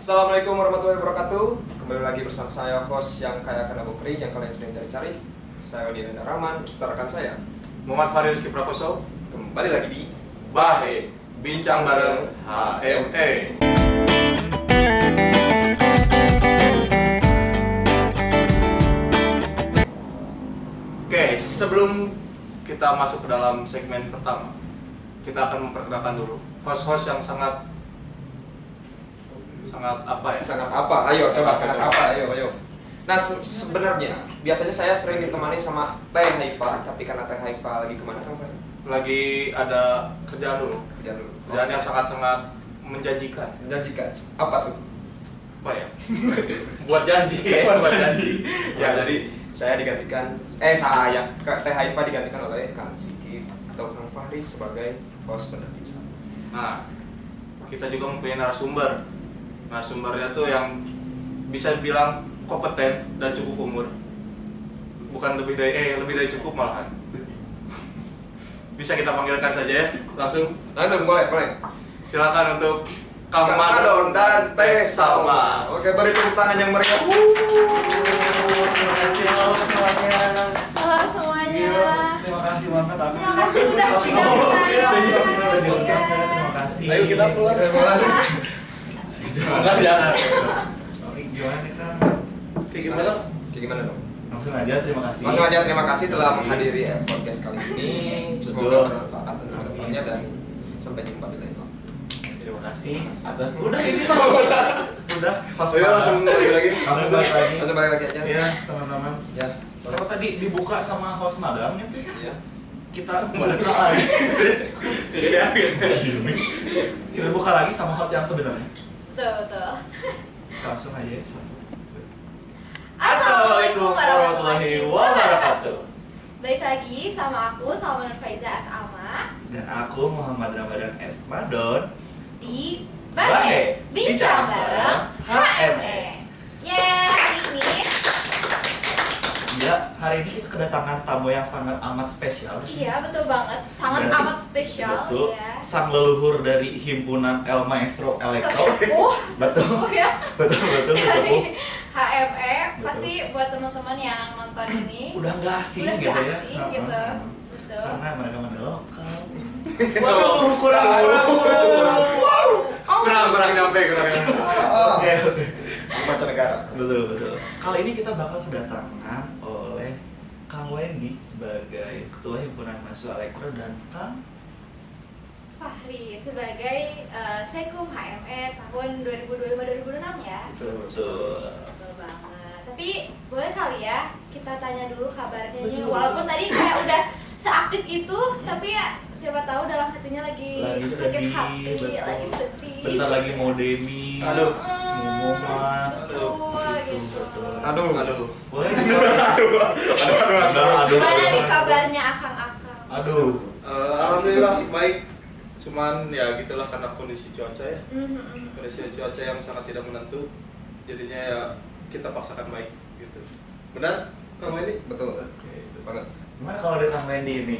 Assalamualaikum warahmatullahi wabarakatuh. Kembali lagi bersama saya, host yang kaya akan Abu Kri yang kalian sering cari-cari. Saya Odi Renda Rahman, beserta rekan saya Muhammad Farid Rizky Prakoso. kembali lagi di Bahe, bincang bareng HME. Oke, sebelum kita masuk ke dalam segmen pertama, kita akan memperkenalkan dulu host-host yang sangat apa ya? sangat apa? Ayo coba sangat apa? Ayo. Nah sebenarnya biasanya saya sering ditemani sama Teh Haifa, tapi karena Teh Haifa lagi kemana Kang Fahri? Lagi ada kerjaan dulu. Kerjaan yang sangat-sangat menjanjikan. Menjanjikan. Apa tuh? Apa ya? Buat janji. Buat janji. Ya jadi saya digantikan, Teh Haifa digantikan oleh Kang Siki atau Kang Fahri sebagai host penerbit. Nah, kita juga mempunyai narasumber. Narasumbernya tuh yang bisa dibilang kompeten dan cukup umur. Bukan lebih dari cukup malahan. Bisa kita panggilkan saja ya, langsung boleh. silakan untuk Kang Kang Madon dan Teh Salma. Salma. Oke, beri tepuk tangan yang meriah. Terima kasih semuanya. Halo semuanya. Terima kasih banget. Terima kasih udah undang saya. Terima kasih. Ayo kita pulang. Terima kasih. Jangan. Oke, gimana nih Kang? Kayak gimana? Kayak gimana dong? Langsung aja terima kasih. Langsung aja terima kasih telah menghadiri podcast kali ini. Semoga bermanfaat untuk kedepannya dan sampai jumpa di lain waktu. Terima kasih atas udah ini udah pas Langsung balik lagi. Langsung balik lagi. Langsung balik lagi aja. Ya teman-teman. Ya. Kalau tadi dibuka sama host magang gitu ya. Ya. Kita buka lagi. Kita buka lagi sama host yang sebenarnya. Betul. Langsung aja satu. Assalamualaikum warahmatullahi wabarakatuh. wabarakatuh. Baik lagi sama aku Salma Nurfaiza As'ama Dan aku Muhammad Ramadan S. Madon di Bahe, Bahe bincang Bincang bareng Bareng HME. Hari ini Ya, hari ini kita kedatangan tamu yang sangat amat spesial. iya betul banget, sangat Dari- amat spesial Betul, ya. sang leluhur dari himpunan El Maestro Elektro. Betul. Sesepuh ya. Betul, sesepuh. Dari HME, Betul. pasti buat teman-teman yang nonton ini Udah nggak asing udah gitu nggak ya. asing gitu. Heeh. Betul. Karena mereka mana lokal. Waduh, kurang. Kurang nyampe. Oke. Mancanegara. Betul. Kali ini kita bakal kedatangan oleh Kang Wendy sebagai Ketua Himpunan Mahasiswa Elektro dan Kang Fahri sebagai Sekum HME tahun 2025-2026 ya. Betul. Betul banget. Tapi boleh kali ya kita tanya dulu kabarnya nih. Betul. Walaupun tadi kayak udah seaktif itu, tapi ya siapa tahu dalam hatinya lagi sakit sedih, hati, betul. lagi sedih. Bentar lagi mau demi. Aduh. Mau mas. Betul, gitu. Betul. Aduh. Boleh. Gimana nih kabarnya akang-akang? Aduh. Alhamdulillah baik. Cuman ya gitulah karena kondisi cuaca ya. Mhm. Kondisi cuaca yang sangat tidak menentu. Jadinya ya kita paksakan baik gitu. Benar? Kang Wendy? Betul. Oke. Banget. Gimana kalau dari Kang Wendy ini?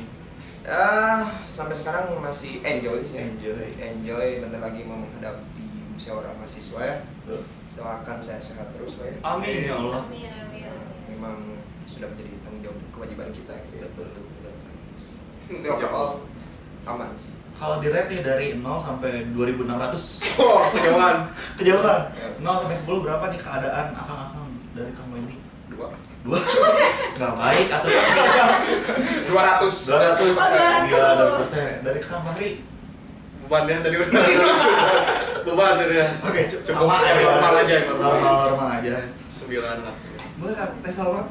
Sampai sekarang masih enjoy sih. Enjoy. Bentar lagi mau menghadapi musyawarah mahasiswa ya. Tuh. Doakan saya sehat terus ya. Amin ya Allah. Amin. Memang sudah menjadi tanggung jawab dan kewajiban kita gitu. Betul. Tapi overall aman sih. Kalau di rate nih dari 0 sampai 2600. Oh, kejauhan. Kejauhan. Ya. 0 sampai 10 berapa nih keadaan akang-akang dari Kang Wendy? 200. 2. Enggak baik atau 200. 200. Gila, 200%. Dari Kang Fahri. Bebannya tadi udah. Beban tadi ya. Oke, Cukup normal aja. Normal aja. 9 lah. Boleh Kang Teh Salma?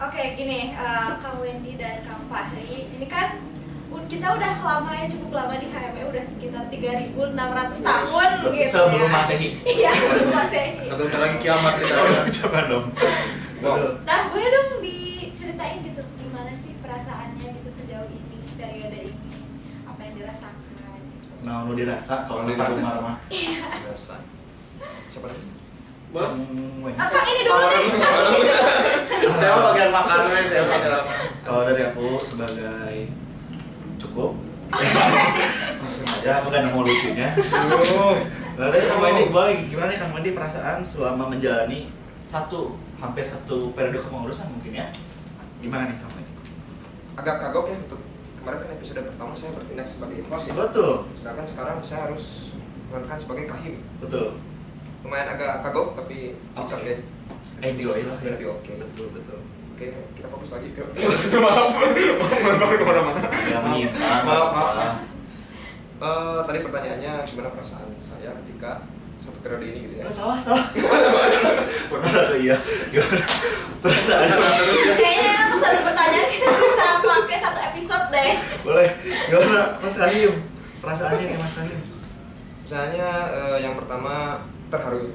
Oke, gini, Kang Wendy dan Kang Fahri, ini kan kita udah lama ya, cukup lama di HME, udah sekitar 3.600 tahun gitu Sebelum ya. Masehi. Iya, sebelum Masehi. Atau bentar lagi kiamat kita. Jangan dong. Wow. Nah, boleh dong diceritain gitu, gimana sih perasaannya gitu sejauh ini, periode ini, apa yang dirasakan gitu. Nah, lu dirasa kalau Lu di dirasa. rumah. Biasa. Siapa lagi? Boleh? Kang ini dulu deh. Saya mau bagian makannya, saya bagian apa? Kalau dari aku sebagai cukup langsung aja, aku gak nemu lucunya. Nah, dari Kang Wendy, boleh gimana nih Kang Wendy perasaan selama menjalani hampir satu periode kepengurusan mungkin ya? Gimana nih Kang Wendy? Agak kagok ya untuk kemarin kan episode pertama saya bertindak sebagai pos ya. Betul. Sedangkan sekarang saya harus memerankan sebagai kahim. Betul. Lumayan agak kagok tapi it's Oke. okay. Enjoy lah. It's gonna be okay. Betul. Oke, kita fokus lagi ke maaf. Kemana-mana. Ya menyimpang. Maaf. Tadi pertanyaannya gimana perasaan saya ketika satu periode ini gitu ya? Salah. Benar atau iya? Gimana perasaannya? Kayaknya untuk satu pertanyaan kita bisa pakai satu episode deh. Boleh. Gimana Mas Kahim? Perasaannya nih Mas Kahim? Misalnya yang pertama terharu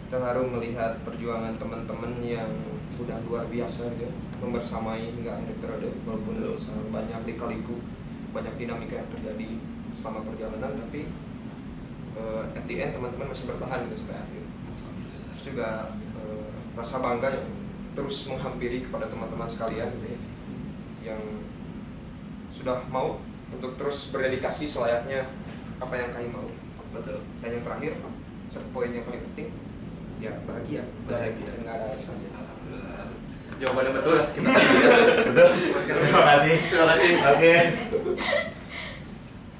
Terharu. melihat perjuangan teman-teman yang udah luar biasa gitu ya, membersamai hingga akhir periode walaupun banyak lika-liku, banyak dinamika yang terjadi selama perjalanan, tapi at the end teman-teman masih bertahan gitu sampai akhir. Terus juga rasa bangga yang terus menghampiri kepada teman-teman sekalian gitu ya, yang sudah mau untuk terus berdedikasi selayaknya apa yang kalian mau. Betul. Dan yang terakhir, satu poin yang paling penting, ya bahagia. Nggak ada alasan. Jawabannya betul ya. Kita Betul. Terima kasih. Oke.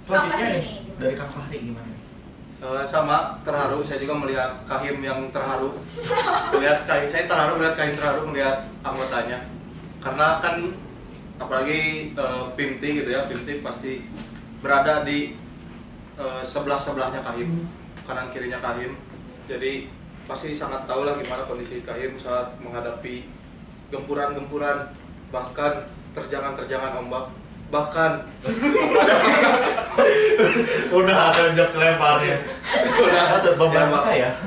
Selanjutnya Fahri nih nih. dari Kang Fahri gimana? sama terharu, saya juga melihat Kahim yang terharu. Saya terharu melihat Kahim terharu melihat anggotanya. Karena kan apalagi Pimti gitu ya, Pimti pasti berada di sebelah-sebelahnya Kahim, kanan kirinya Kahim. Jadi pasti sangat tahu lah gimana kondisi Kahim saat menghadapi gempuran-gempuran, bahkan terjangan-terjangan ombak, bahkan Udah ada jokes lemparnya. Udah beban saya.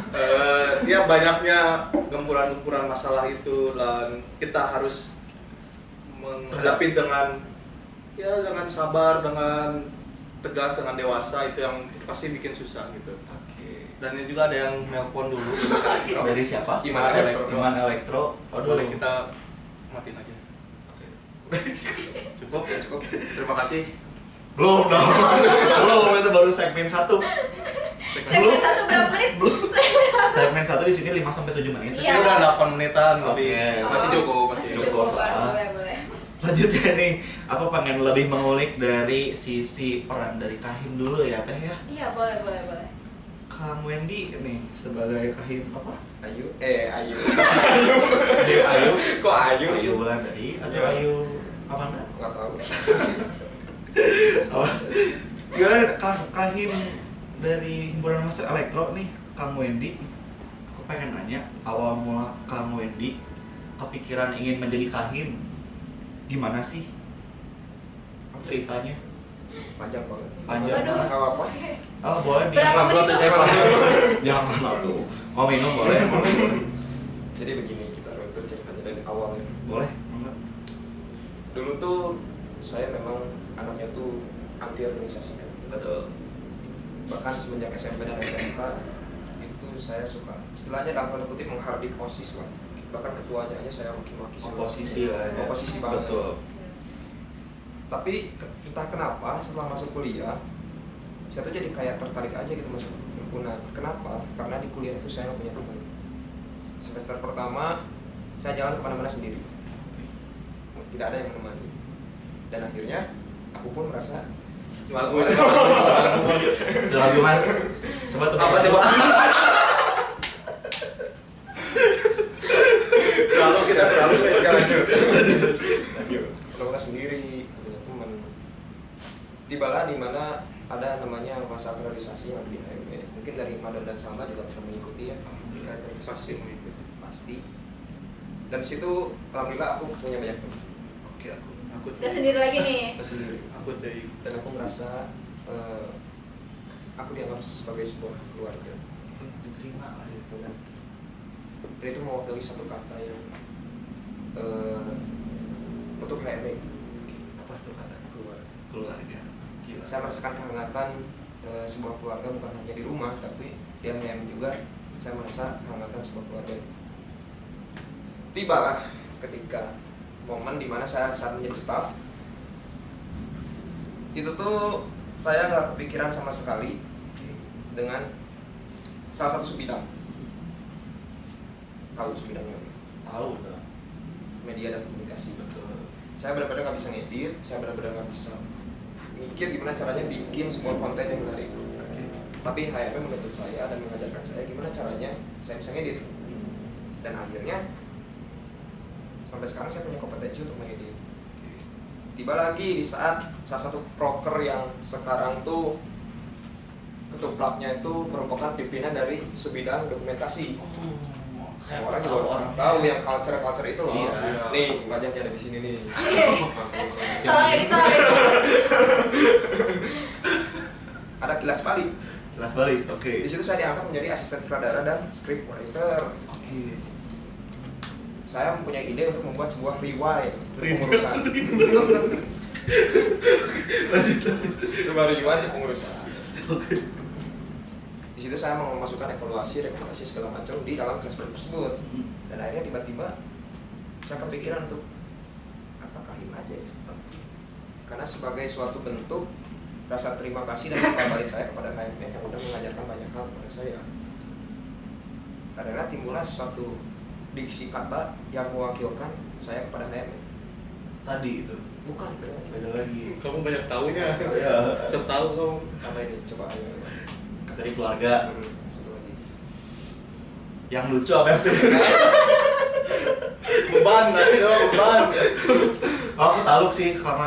Ya banyaknya gempuran-gempuran masalah itu, dan kita harus menghadapi dengan sabar, dengan tegas, dengan dewasa. Itu yang pasti bikin susah gitu. Dan ini juga ada yang nelpon dulu gitu kan. Dari siapa? Iman Elektro. Boleh kita matiin aja. Cukup. Terima kasih. Belum itu baru segmen 1. Segmen 1 berapa menit? Segmen 1 di sini 5 sampai 7 menit. Iya. Saya udah 8 menitan lebih. Oke. Masih cukup, masih cukup. Boleh. Selanjutnya nih, aku pengen lebih mengulik dari sisi peran dari Kahim dulu ya Teh ya. Iya, boleh. Kang Wendy nih sebagai Kahim apa? Ayu. Ayu. Kok Ayu sih? Ayu Wulandari atau Ayu apa enggak? Nggak tahu. Gimana Kahim dari himpunan mahasiswa elektro nih, Kang Wendy? Aku pengen nanya, awal mula Kang Wendy kepikiran ingin menjadi Kahim, gimana sih ceritanya? Panjang banget. Panjang. Aduh. Nggak apa-apa. Oh boleh nih. Berapa menit tuh? Jangan atuh. Mau minum boleh? Jadi begini, kita runtuh ceritanya dari awal ya. Boleh, enggak? Dulu tuh saya memang anaknya tuh anti organisasi kan. Betul. Bahkan semenjak SMP dan SMK itu saya suka istilahnya dalam tanda kutip menghardik OSIS lah. Bahkan ketuanya aja saya maki-maki. Oposisi lah ya. Oposisi banget. Betul. Tapi entah kenapa setelah masuk kuliah saya tuh jadi kayak tertarik aja gitu masuk himpunan. Kenapa? Karena di kuliah itu saya nggak punya teman. Semester pertama saya jalan kemana-mana sendiri, tidak ada yang menemani. Dan akhirnya aku pun merasa Itu lagu Mas. Coba tuh. Apa coba? terlalu lanjut. Kemana-mana sendiri, punya teman. Tibalah di mana ada namanya masa aktualisasi yang ada di HME. Mungkin dari Madan dan Salma juga pernah mengikuti ya. Pasti mengikuti. Pasti. Dan di situ alhamdulillah aku punya banyak teman. Oke, aku Gak sendiri lagi nih. Sendiri. Aku dari Dan aku merasa aku dianggap sebagai sebuah keluarga. Diterima lah Gitu kan. Dan itu mewakili satu kata yang untuk HME itu apa tuh kata keluarga. keluarga. Gila. Saya merasakan kehangatan sebuah keluarga bukan hanya di rumah tapi di HM juga. Saya merasa kehangatan sebuah keluarga. Tibalah ketika momen dimana saya saat menjadi staff itu tuh saya nggak kepikiran sama sekali dengan salah satu subbidang. Tahu subbidangnya apa? Tahu dah. Media dan komunikasi. Betul. Saya benar-benar nggak bisa ngedit, saya benar-benar nggak bisa mikir gimana caranya bikin sebuah konten yang menarik. Tapi HMM menuntut saya dan mengajarkan saya gimana caranya saya bisa ngedit. Dan akhirnya sampai sekarang saya punya kompetensi untuk mengedit. Tiba lagi di saat salah satu proker yang sekarang tuh ketuplaknya itu merupakan pimpinan dari subbidang dokumentasi. Semua orang juga orang tahu yang culture itu loh. Iya. Nih wajahnya ada di sini nih. Tolong editor. Ada Kilas Balik. Kelas balik. Oke. Di situ saya diangkat menjadi asisten sutradara dan script writer. Oke. Saya mempunyai ide untuk membuat sebuah rewind pengurusan. Sebuah rewind pengurusan. Oke. Di situ saya mau memasukkan evaluasi, rekomendasi segala macam di dalam kelas tersebut. Dan akhirnya tiba-tiba saya kepikiran untuk apa kahim aja ya. Karena sebagai suatu bentuk rasa terima kasih dan timbal balik saya kepada HME yang udah mengajarkan banyak hal kepada saya. Karena timbullah suatu diksi kata yang mewakilkan saya kepada HME. Tadi itu. Bukan, beda lagi. Beda lagi. Kamu banyak tahunya. Iya. Saya tahu kamu. Apa ini? Coba ayo. Dari keluarga. Satu lagi. Yang lucu apa yang Beban, beban. Oh, aku tahu sih karena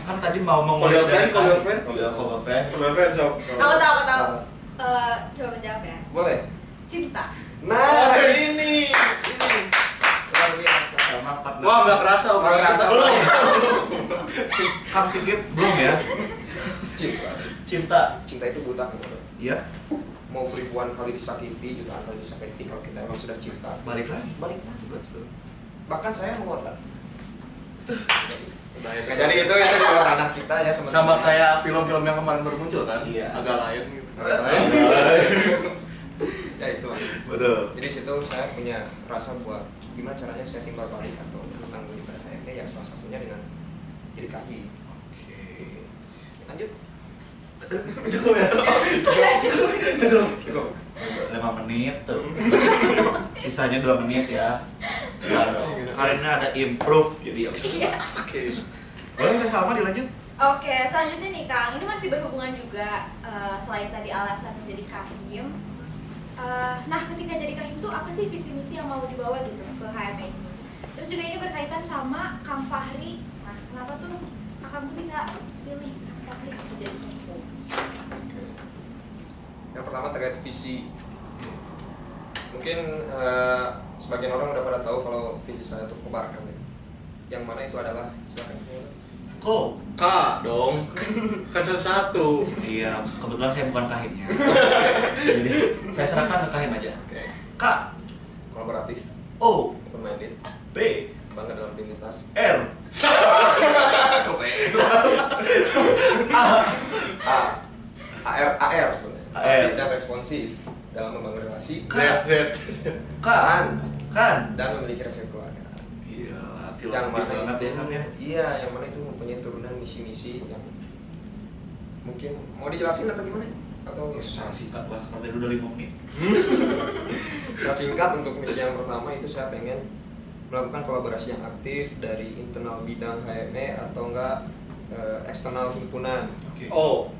kan tadi mau Call your friend, call your friend. Iya, call your friend. Beban, Sob. Aku tahu. Coba menjawab ya. Boleh? Cinta. Nah, Nice. ini luar biasa. Emang partner. Wah, nggak kerasa, Nggak kerasa. belum. Kang Sikip belum ya? Cinta. Cinta. Cinta itu buta kan? Iya. Mau ribuan kali disakiti, jutaan kali disakiti, kalau kita emang sudah cinta, Balik lagi. balik lagi. Betul. Bahkan saya mengotak. Udah, ya. Nah, jadi itu di luar ranah kita ya teman-teman. Sama kayak film-film yang kemarin baru muncul kan? Iya. Agak lain gitu. Ya itu. Betul. Jadi situ saya punya rasa buat gimana caranya saya timbal balik atau bertanggung jawab pada HME yang salah satunya dengan jadi kaki. Oke. Lanjut. Cukup ya? Cukup. Cukup. 5 menit tuh. Sisanya 2 menit ya. Karena ada improve jadi Iya. Oke. boleh udah sama dilanjut. Oke, selanjutnya nih Kang, ini masih berhubungan juga selain tadi alasan menjadi kahim. Nah, ketika jadi kahim tuh apa sih visi misi yang mau dibawa gitu ke HME ini? Terus juga ini berkaitan sama Kang Fahri. Nah, kenapa tuh Kakang tuh bisa pilih Kang Fahri untuk jadi sepuh? Yang pertama terkait visi. Mungkin sebagian orang udah pada tahu kalau visi saya itu kobarkan ya. Yang mana itu adalah silakan. Kok? K dong. Kan satu. Iya, kebetulan saya bukan kahimnya. Jadi saya serahkan ke kahim aja. Oke. K. Kolaboratif, O. open minded, B. bangga dalam identitas. R. AR sebenarnya. AR. Aktif dan responsif dalam membangun relasi Z. Kan. dan memiliki rasa keluarga. Iya, Yang filosofis mana banget itu, ya kan ya. iya, yang mana itu mempunyai turunan misi-misi yang mungkin mau dijelasin atau gimana? Atau Secara singkat lah, karena udah 5 menit. secara singkat untuk misi yang pertama itu saya pengen melakukan kolaborasi yang aktif dari internal bidang HME atau enggak eksternal himpunan. Oke. O.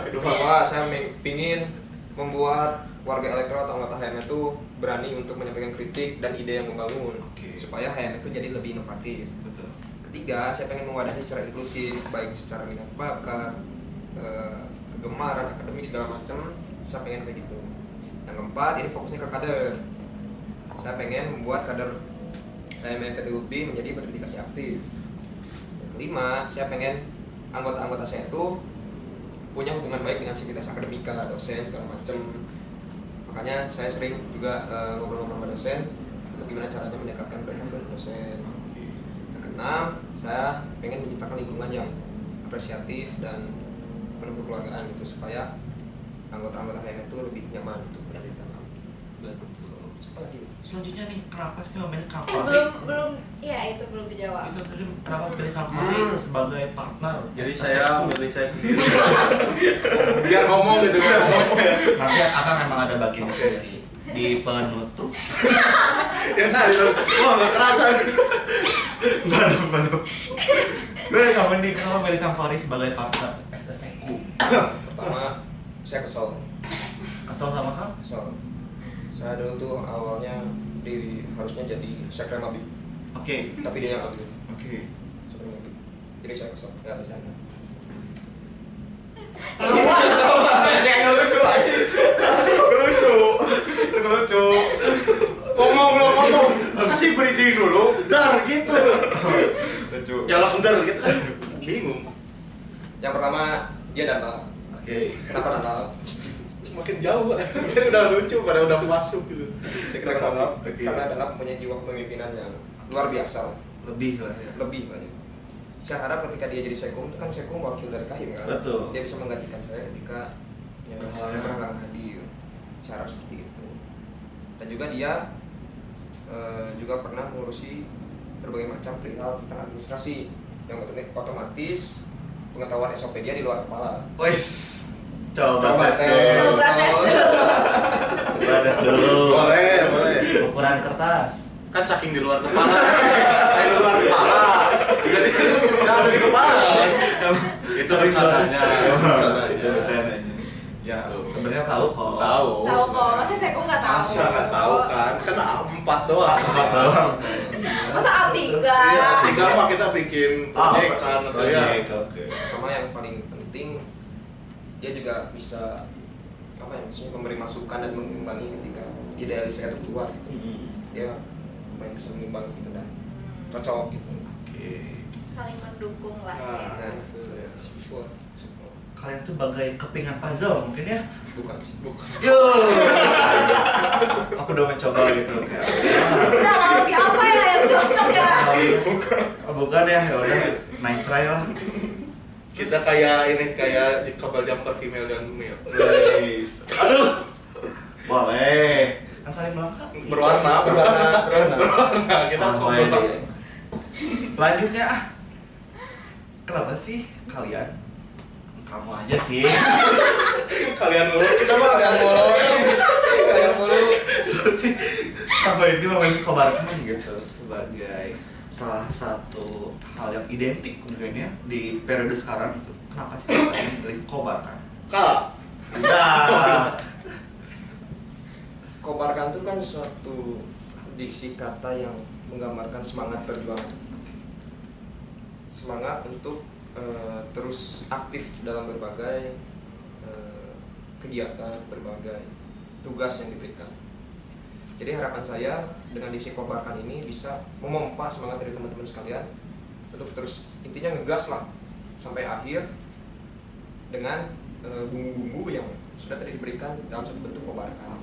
Kedua, saya pingin membuat warga elektro atau anggota HME itu berani untuk menyampaikan kritik dan ide yang membangun. Oke. Supaya HME itu jadi lebih inovatif. Betul. Ketiga, saya pengen mewadahi secara inklusif, baik secara minat bakat, kegemaran, akademik segala macam. Saya pengen kayak gitu. Yang keempat, ini fokusnya ke kader. Saya pengen membuat kader HME FTUB menjadi berdedikasi aktif. Yang kelima, saya pengen anggota-anggota saya itu punya hubungan baik dengan sivitas akademika, dosen segala macam. Makanya saya sering juga ngobrol-ngobrol sama dosen untuk gimana caranya mendekatkan mereka ke dosen. Yang keenam, saya pengen menciptakan lingkungan yang apresiatif dan penuh kekeluargaan gitu supaya anggota-anggota HME itu lebih nyaman untuk berada di dalam. Betul. Apa lagi? Selanjutnya nih, kenapa sih namanya Kang Belum Fahri? belum ya itu belum dijawab. Itu tadi kenapa pilih Kang Fahri sebagai partner? Jadi saya memilih saya sendiri. Biar ngomong gitu kan. Nanti akan memang ada bagian sendiri di penutup. Ya tadi lo, wah nggak kerasa. Mantap. Gue kamu nih kalau milih Kang Fahri sebagai partner SSU. Pertama saya kesel Kesel sama Kang? saya dulu tuh awalnya harusnya jadi sekre mabik, Oke. tapi dia yang ambil Oke. sekre mabik, jadi saya kesel, nggak bercanda. Kayak lucu aja. Lucu. Ngomong belum ngomong. Kasih bridging dulu. Dar gitu. Lucu. Ya langsung dar gitu kan. Bingung. Yang pertama dia danal. Oke. Kenapa danal? Makin jauh kan udah lucu pada udah masuk gitu. Saya kira danal Oke. karena danal punya jiwa kepemimpinan yang luar biasa, Lebih lah ya. lebih banyak. Saya harap ketika dia jadi sekum, itu kan sekum wakil dari Kahim kan. Betul. Dia bisa menggantikan saya ketika saya berhalangan hadir. Saya harap seperti itu. Dan juga dia juga pernah mengurusi berbagai macam perihal tentang administrasi yang otomatis pengetahuan SOP dia di luar kepala. Wes. Coba Coba tes tes. dulu. Coba tes dulu. Coba tes dulu. Boleh. Ukuran kertas. Kan saking di luar kepala. Kayak di luar kepala. Jadi ada di kepala. Itu rencananya. Itu rencananya. Ya, Sebenarnya tahu kok. tahu. Tahu kok, masa saya kok nggak tahu. Masa nggak tahu kan? Kan 4 doang. Masa A3? Iya, 3 mah kita bikin proyek kan atau ya. Oke. Sama yang paling penting, dia juga bisa apa ya, maksudnya memberi masukan dan mengimbangi ketika idealis saya itu keluar gitu. Dia lumayan bisa mengimbangi gitu dan cocok gitu. Oke. Saling mendukung lah Nah, ya. Support. Kalian tuh bagai kepingan puzzle mungkin ya? Bukan sih. Yo. Aku udah mencoba gitu kayak. Udah analogi apa ya yang cocok ya? Bukan ya, ya udah nice try lah. Kita kayak ini kayak couple jumper female dan male. Guys. Aduh. Boleh. Kan saling melengkapi. Berwarna. Kita Sampai couple. deh. Selanjutnya kenapa sih kalian? Kamu aja sih. Kalian mulu, kita mah Kalian mulu. sih. Apa ini momen kobarkan gitu sebagai salah satu hal yang identik mungkin ya di periode sekarang itu. Kenapa sih kalian pilih kobarkan? Kak. Udah. Kobarkan itu kan suatu diksi kata yang menggambarkan semangat perjuangan. Semangat untuk terus aktif dalam berbagai kegiatan, berbagai tugas yang diberikan. Jadi harapan saya dengan diksi kobarkan ini bisa memompa semangat dari teman-teman sekalian untuk terus intinya ngegas lah sampai akhir dengan bumbu-bumbu yang sudah tadi diberikan dalam satu bentuk kobarkan.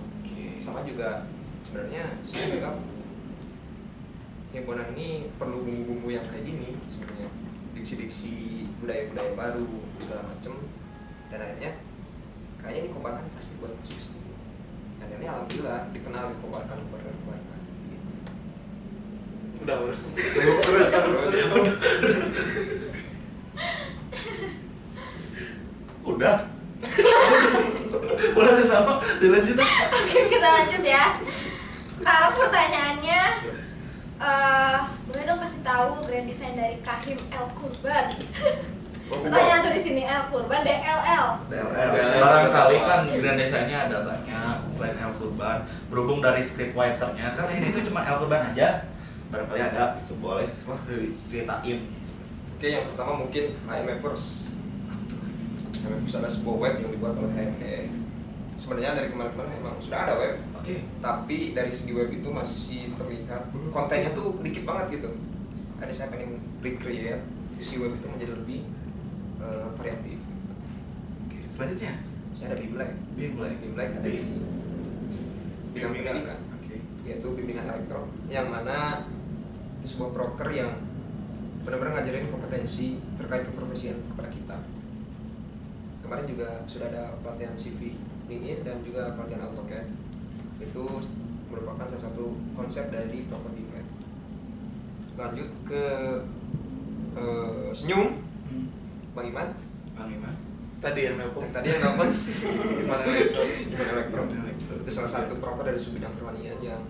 Sama juga sebenarnya saya anggap himpunan ini perlu bumbu-bumbu yang kayak gini sebenarnya, diksi-diksi budaya-budaya baru segala macem, dan akhirnya kayaknya ini kobarkan pasti buat masuk ke sini. Dan ini alhamdulillah dikenal di kobarkan. Udah. Terus kan terus. Udah. Udah sama, dilanjut ah. Oke, kita lanjut ya. Sekarang pertanyaannya, boleh dong kasih tahu grand design dari Kahim El Kurban. Pertanyaan tuh di sini El Kurban DLL. Barangkali kan grand desainnya ada banyak selain El Kurban. Berhubung dari script writernya, karena ini tuh cuma El Kurban aja. Barangkali ada, itu boleh. Wah, diceritain. Oke, yang pertama mungkin HMFers. HMFers adalah sebuah web yang dibuat oleh HME. Sebenarnya dari kemarin-kemarin emang sudah ada web, Oke. tapi dari segi web itu masih terlihat kontennya tuh dikit banget gitu. Ada saya pengen recreate si web itu menjadi lebih variatif. Oke, selanjutnya. Saya ada Bimlek. Bimlek ada di bidang pendidikan, Oke. yaitu bimbingan elektro, yang mana itu sebuah broker yang benar-benar ngajarin kompetensi terkait keprofesian kepada kita. Kemarin juga sudah ada pelatihan CV LinkedIn dan juga pelatihan AutoCAD. Itu merupakan salah satu konsep dari broker Bimlek. lanjut ke Senyum, Bang Iman. Bang Iman. Tadi yang nelpon. Tadi yang nelpon Gimana itu? Iman Elektro. Itu salah satu proker dari Sub Bidang Perwanian yang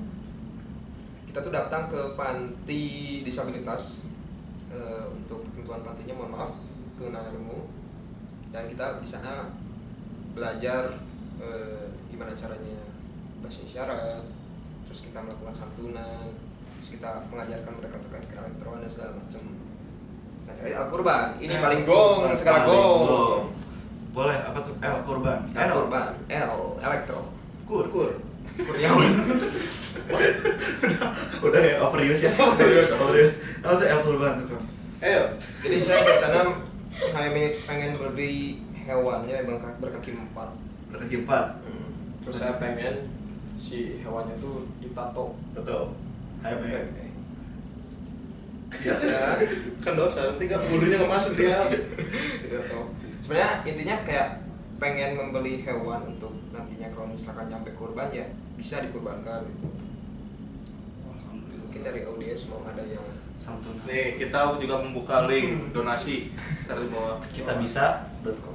kita tuh datang ke panti disabilitas untuk ketentuan pantinya, mohon maaf kekurangan ilmu, dan kita di sana belajar gimana caranya bahasa isyarat, terus kita melakukan santunan, terus kita mengajarkan mereka terkait elektron dan segala macam. Nah, terakhir Al-Qurban, ini paling gong, segala gong. Boleh, apa tuh? L kurban. Al-Qurban, L elektro, Kur. Kurniawan. Udah ya, overuse ya. Overuse. Apa tuh L kurban tuh, Kang? Jadi saya berencana HM ini pengen beri hewannya yang berkaki 4. Berkaki 4. Terus saya pengen si hewannya tuh ditato. Betul. Ayo, Ya. Kan dosa, nanti kan bulunya nggak masuk dia. Gitu. Sebenarnya intinya kayak pengen membeli hewan untuk nantinya kalau misalkan nyampe kurban ya bisa dikurbankan gitu. Alhamdulillah. Mungkin dari audiens mau ada yang Santun. Nih, kita juga membuka link donasi sekarang di bawah. Kita bisa.com.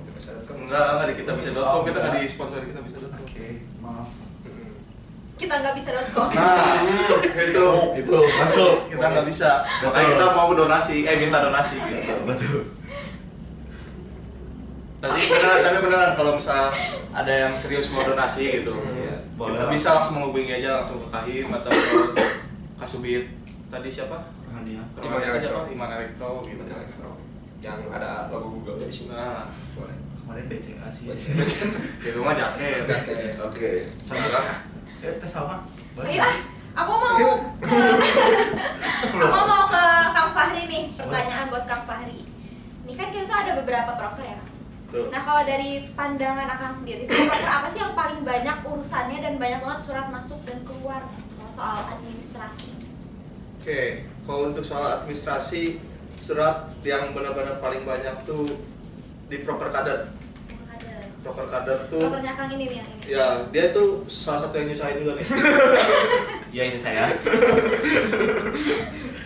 Enggak di kita bisa.com, kita nggak di sponsori kita bisa.com. Oke, maaf. Kita nggak bisa.com. Nah, Itu masuk. kita nggak bisa. Makanya kita mau donasi, minta donasi gitu. Betul. Tapi beneran kalau misal ada yang serius mau donasi gitu, Iya, kita boleh. bisa langsung menghubungi aja langsung ke Kahim atau ke Kasubit. Tadi siapa? Rohania. Iman Elektro. Iman Elektro gitu. Iman Elektro yang ada logo Google-nya di sini. Nah, Boleh. Kemarin BCA sih. di rumah jaket. Oke. Sama. Ya, tes sama. Ayo aku mau ke Kang Fahri nih, pertanyaan buat Kang Fahri. Ini kan kita tuh ada beberapa proker ya, Kang? Tuh. Nah kalau dari pandangan Akang sendiri, proker apa sih yang paling banyak urusannya dan banyak banget surat masuk dan keluar soal administrasi? Oke, kalau untuk soal administrasi, surat yang benar-benar paling banyak tuh di proker kader. Ada Proker kader tuh, prokernya Kang ini nih yang ini. ya dia tuh salah satu yang nyusahin juga nih. Ya ini saya.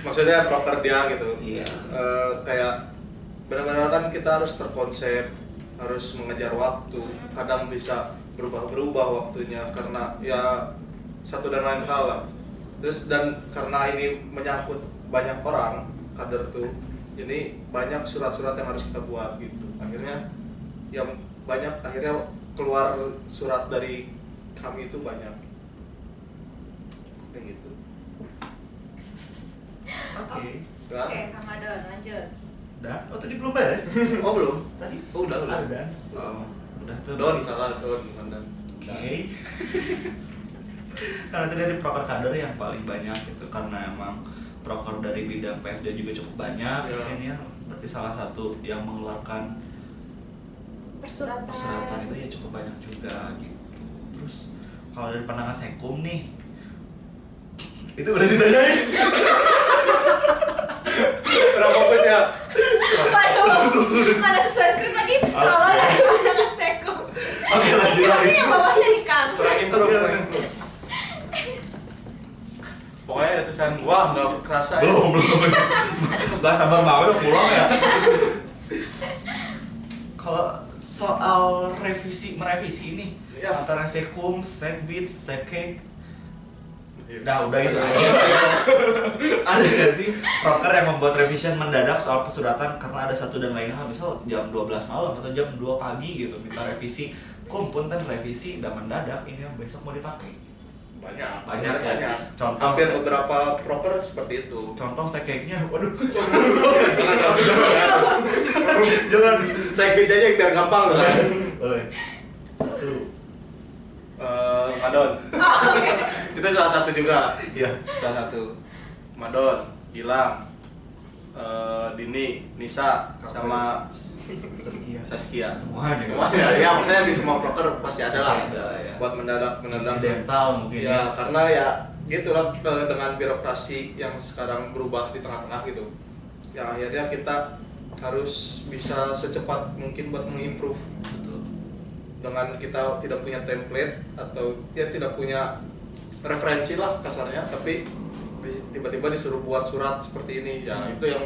Maksudnya proker dia gitu. Iya. Kayak benar-benar kan kita harus terkonsep, harus mengejar waktu. Kadang bisa berubah-berubah waktunya karena ya satu dan lain hal lah. Terus dan karena ini menyangkut banyak orang kader tuh, jadi banyak surat-surat yang harus kita buat gitu. Akhirnya yang banyak akhirnya keluar surat dari kami itu banyak kayak gitu. Oke. Nah, Oke, Kang Madon lanjut. Udah. Oh, tadi belum beres. oh belum? Tadi. Oh udah. Ada. Oh, udah tuh. Don salah Don. Oke. Karena itu dari proker kader yang paling banyak itu karena emang proker dari bidang PSD juga cukup banyak. Ya. Mungkin ya berarti salah satu yang mengeluarkan persyaratan itu ya cukup banyak juga gitu. Terus kalau dari pandangan Sekum nih, itu udah ditanyain. Berapa fokus ya? Waduh, mana sesuai skrip lagi? Kalau dari pandangan Seko. Oke, lanjut Ini lagi. yang bawahnya nih Kang. Kurang intro, kurang intro. Pokoknya ada tulisan, wah nggak kerasa ya. Belum. Gak sabar mau pulang ya. Kalau soal merevisi ini Ya. antara Sekum, Sekbid, Sekek, Iya. udah itu aja. Ada nggak sih proker yang membuat revision mendadak soal pesuratan karena ada satu dan lain hal, misal jam 12 malam atau jam 2 pagi gitu minta revisi, punten revisi dan mendadak ini yang besok mau dipakai. Banyak Banyak ya. Contoh Hampir beberapa proper seperti itu. contoh Sekeknya, waduh. Jangan. Jangan. Saya aja biar gampang loh kan. Boleh. Satu. Madon. Itu salah satu juga. Iya. Salah satu. Madon, Gilang, Dini, Nisa, sama Saskia. Semuanya. Ya maksudnya di semua proker pasti ada lah. Pasti ada, ya. Buat mendadak. Insidental mungkin Ya karena ya gitu lah dengan birokrasi yang sekarang berubah di tengah-tengah gitu. Ya akhirnya kita harus bisa secepat mungkin buat mengimprove. Betul. Dengan kita tidak punya template atau ya tidak punya referensi lah kasarnya, tapi tiba-tiba disuruh buat surat seperti ini ya, itu yang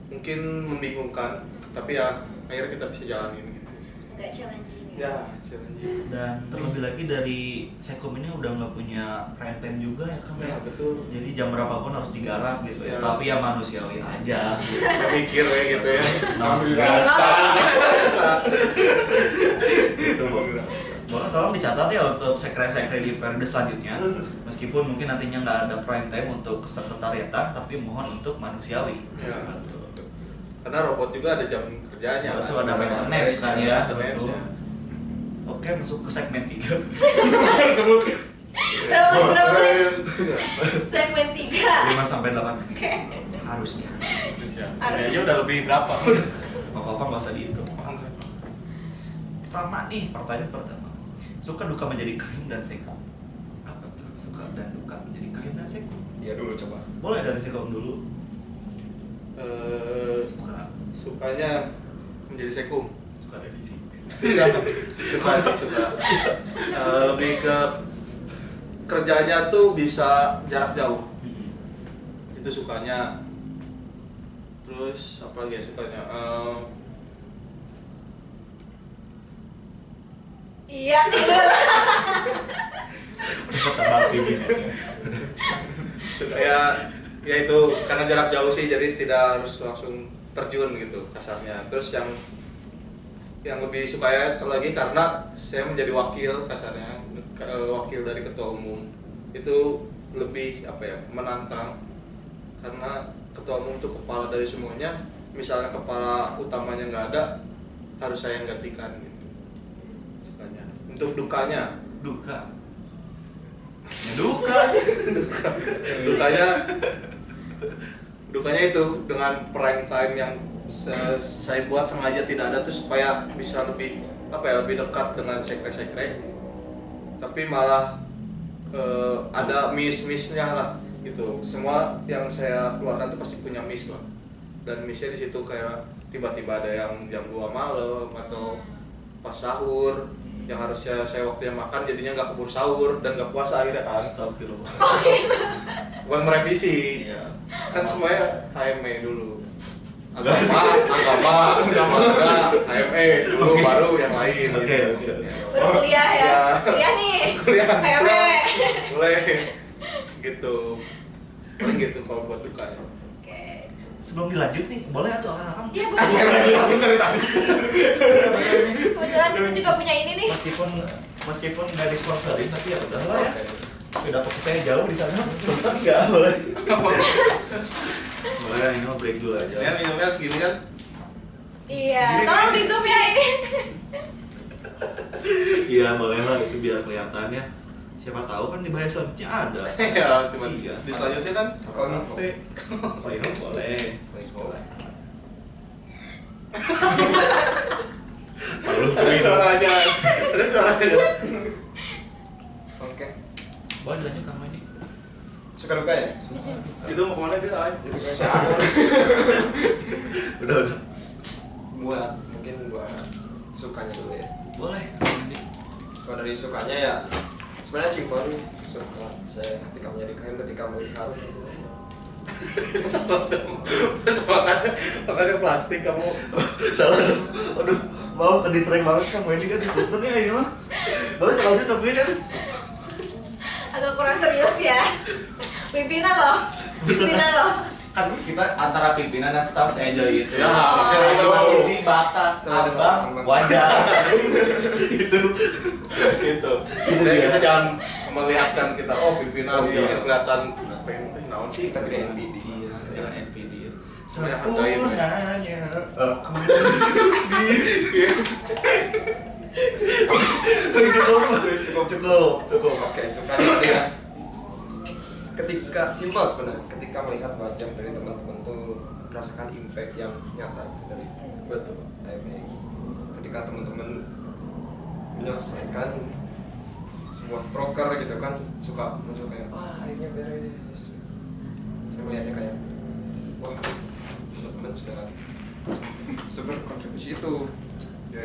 mungkin membingungkan, tapi ya akhirnya kita bisa jalanin gitu. Agak challenging Ya, challenging. Dan terlebih lagi dari Sekom ini udah nggak punya prime time juga ya kan Ya, betul. jadi jam berapapun harus digarap gitu ya, Ya. tapi ya manusiawi aja gitu. Nggak mikir ya gitu ya. Nah, Dirasa. gitu boleh tolong dicatat ya untuk sekre-sekre di periode selanjutnya, meskipun mungkin nantinya nggak ada prime time untuk kesekretariatan, tapi mohon untuk manusiawi. Ya, karena robot juga ada jam kerjanya. Betul, ada maintenance kan ya. Maintenance Betul. ya. Oke, masuk ke segmen 3. Sebut. berapa menit segmen 3 5 sampai 8 menit. Harusnya. Harusnya. Kayaknya udah lebih berapa? Apa-apa nggak usah dihitung. Pertama nih, pertanyaan pertama. Suka duka menjadi kahim dan sekom. Apa tuh? Suka dan duka menjadi kahim dan sekom. Dia dulu coba. Boleh dari sekom dulu. Suka. Sukanya menjadi sekum. Suka dari sini. Suka sih, suka. Lebih ke kerjanya tuh bisa jarak jauh. Itu sukanya. Terus apa lagi ya sukanya? iya tidur Udah ketebak sih gitu. Suka ya itu karena jarak jauh sih, jadi tidak harus langsung terjun gitu kasarnya. Terus yang lebih suka ya terlagi karena saya menjadi wakil kasarnya, wakil dari ketua umum. Itu lebih apa ya, menantang karena ketua umum itu kepala dari semuanya. Misalnya kepala utamanya nggak ada, harus saya yang gantikan gitu. Sukanya. Untuk dukanya, Duka. Ya duka. dukanya itu dengan prime time yang saya buat sengaja tidak ada tuh supaya bisa lebih apa ya, lebih dekat dengan sekre-sekre, tapi malah ada miss-missnya lah gitu. Semua yang saya keluarkan tuh pasti punya miss lah, dan missnya di situ kayak tiba-tiba ada yang jam 2 malam atau pas sahur yang harusnya saya waktunya makan jadinya nggak keburu sahur dan nggak puasa akhirnya kan. Astagfirullah. Bukan merevisi. Iya. Kan semuanya HME dulu. Agama enggak, HME dulu baru yang lain. Oke. baru kuliah ya Ya. kuliah nih Kuliah. kayak Mulai gitu. Paling gitu kalau buat duka ya. oke Sebelum dilanjut nih, boleh atau akang? iya bu Asik dari tadi. kebetulan kita juga punya ini nih Meskipun nggak disponsorin, tapi ya udah lah ya. Sudah fokus saya jauh di sana, bentar nggak boleh. Boleh, ini mau break dulu aja. Ya minumnya segini kan. iya tolong di zoom ya ini Iya boleh lah, itu biar kelihatan ya. Siapa tahu kan di bahaya selanjutnya ada. Ya, cuma Iya. di selanjutnya kan Kafe. Oh iya boleh. ada suaranya. Ada suaranya. Oke. Boleh dilanjut sama ini. Suka duka ya? Itu mau kemana dia? Ay? Udah. Mungkin buat sukanya dulu ya. Boleh. Kalau dari sukanya ya sebenarnya simpel. Suka saya ketika menjadi kahim, ketika melihat Makanya plastik kamu. Salah dong. Aduh, mau ke distract banget kamu ini kan ditutup ya ini mah. Boleh kalau gitu tapi kan. agak kurang serius ya pimpinan loh Kan kita antara pimpinan dan staff saya enjoy itu. Ya, maksudnya itu. masih di batas abang wajar. Itu. Gitu. Jadi kita jangan melihatkan kita pimpinan Iya. yang kelihatan pengen naon sih kita gede NPD. Iya, dengan NPD. Sempurnanya aku cukup. Oke, sukanya dia ketika simpel sebenarnya, ketika melihat wajah dari teman-teman tuh merasakan impact yang nyata gitu dari betul. HME. Ketika teman-teman menyelesaikan semua proker gitu kan, suka muncul kayak wah akhirnya beres. Saya melihatnya kayak wah teman-teman sudah berkontribusi itu. Ya,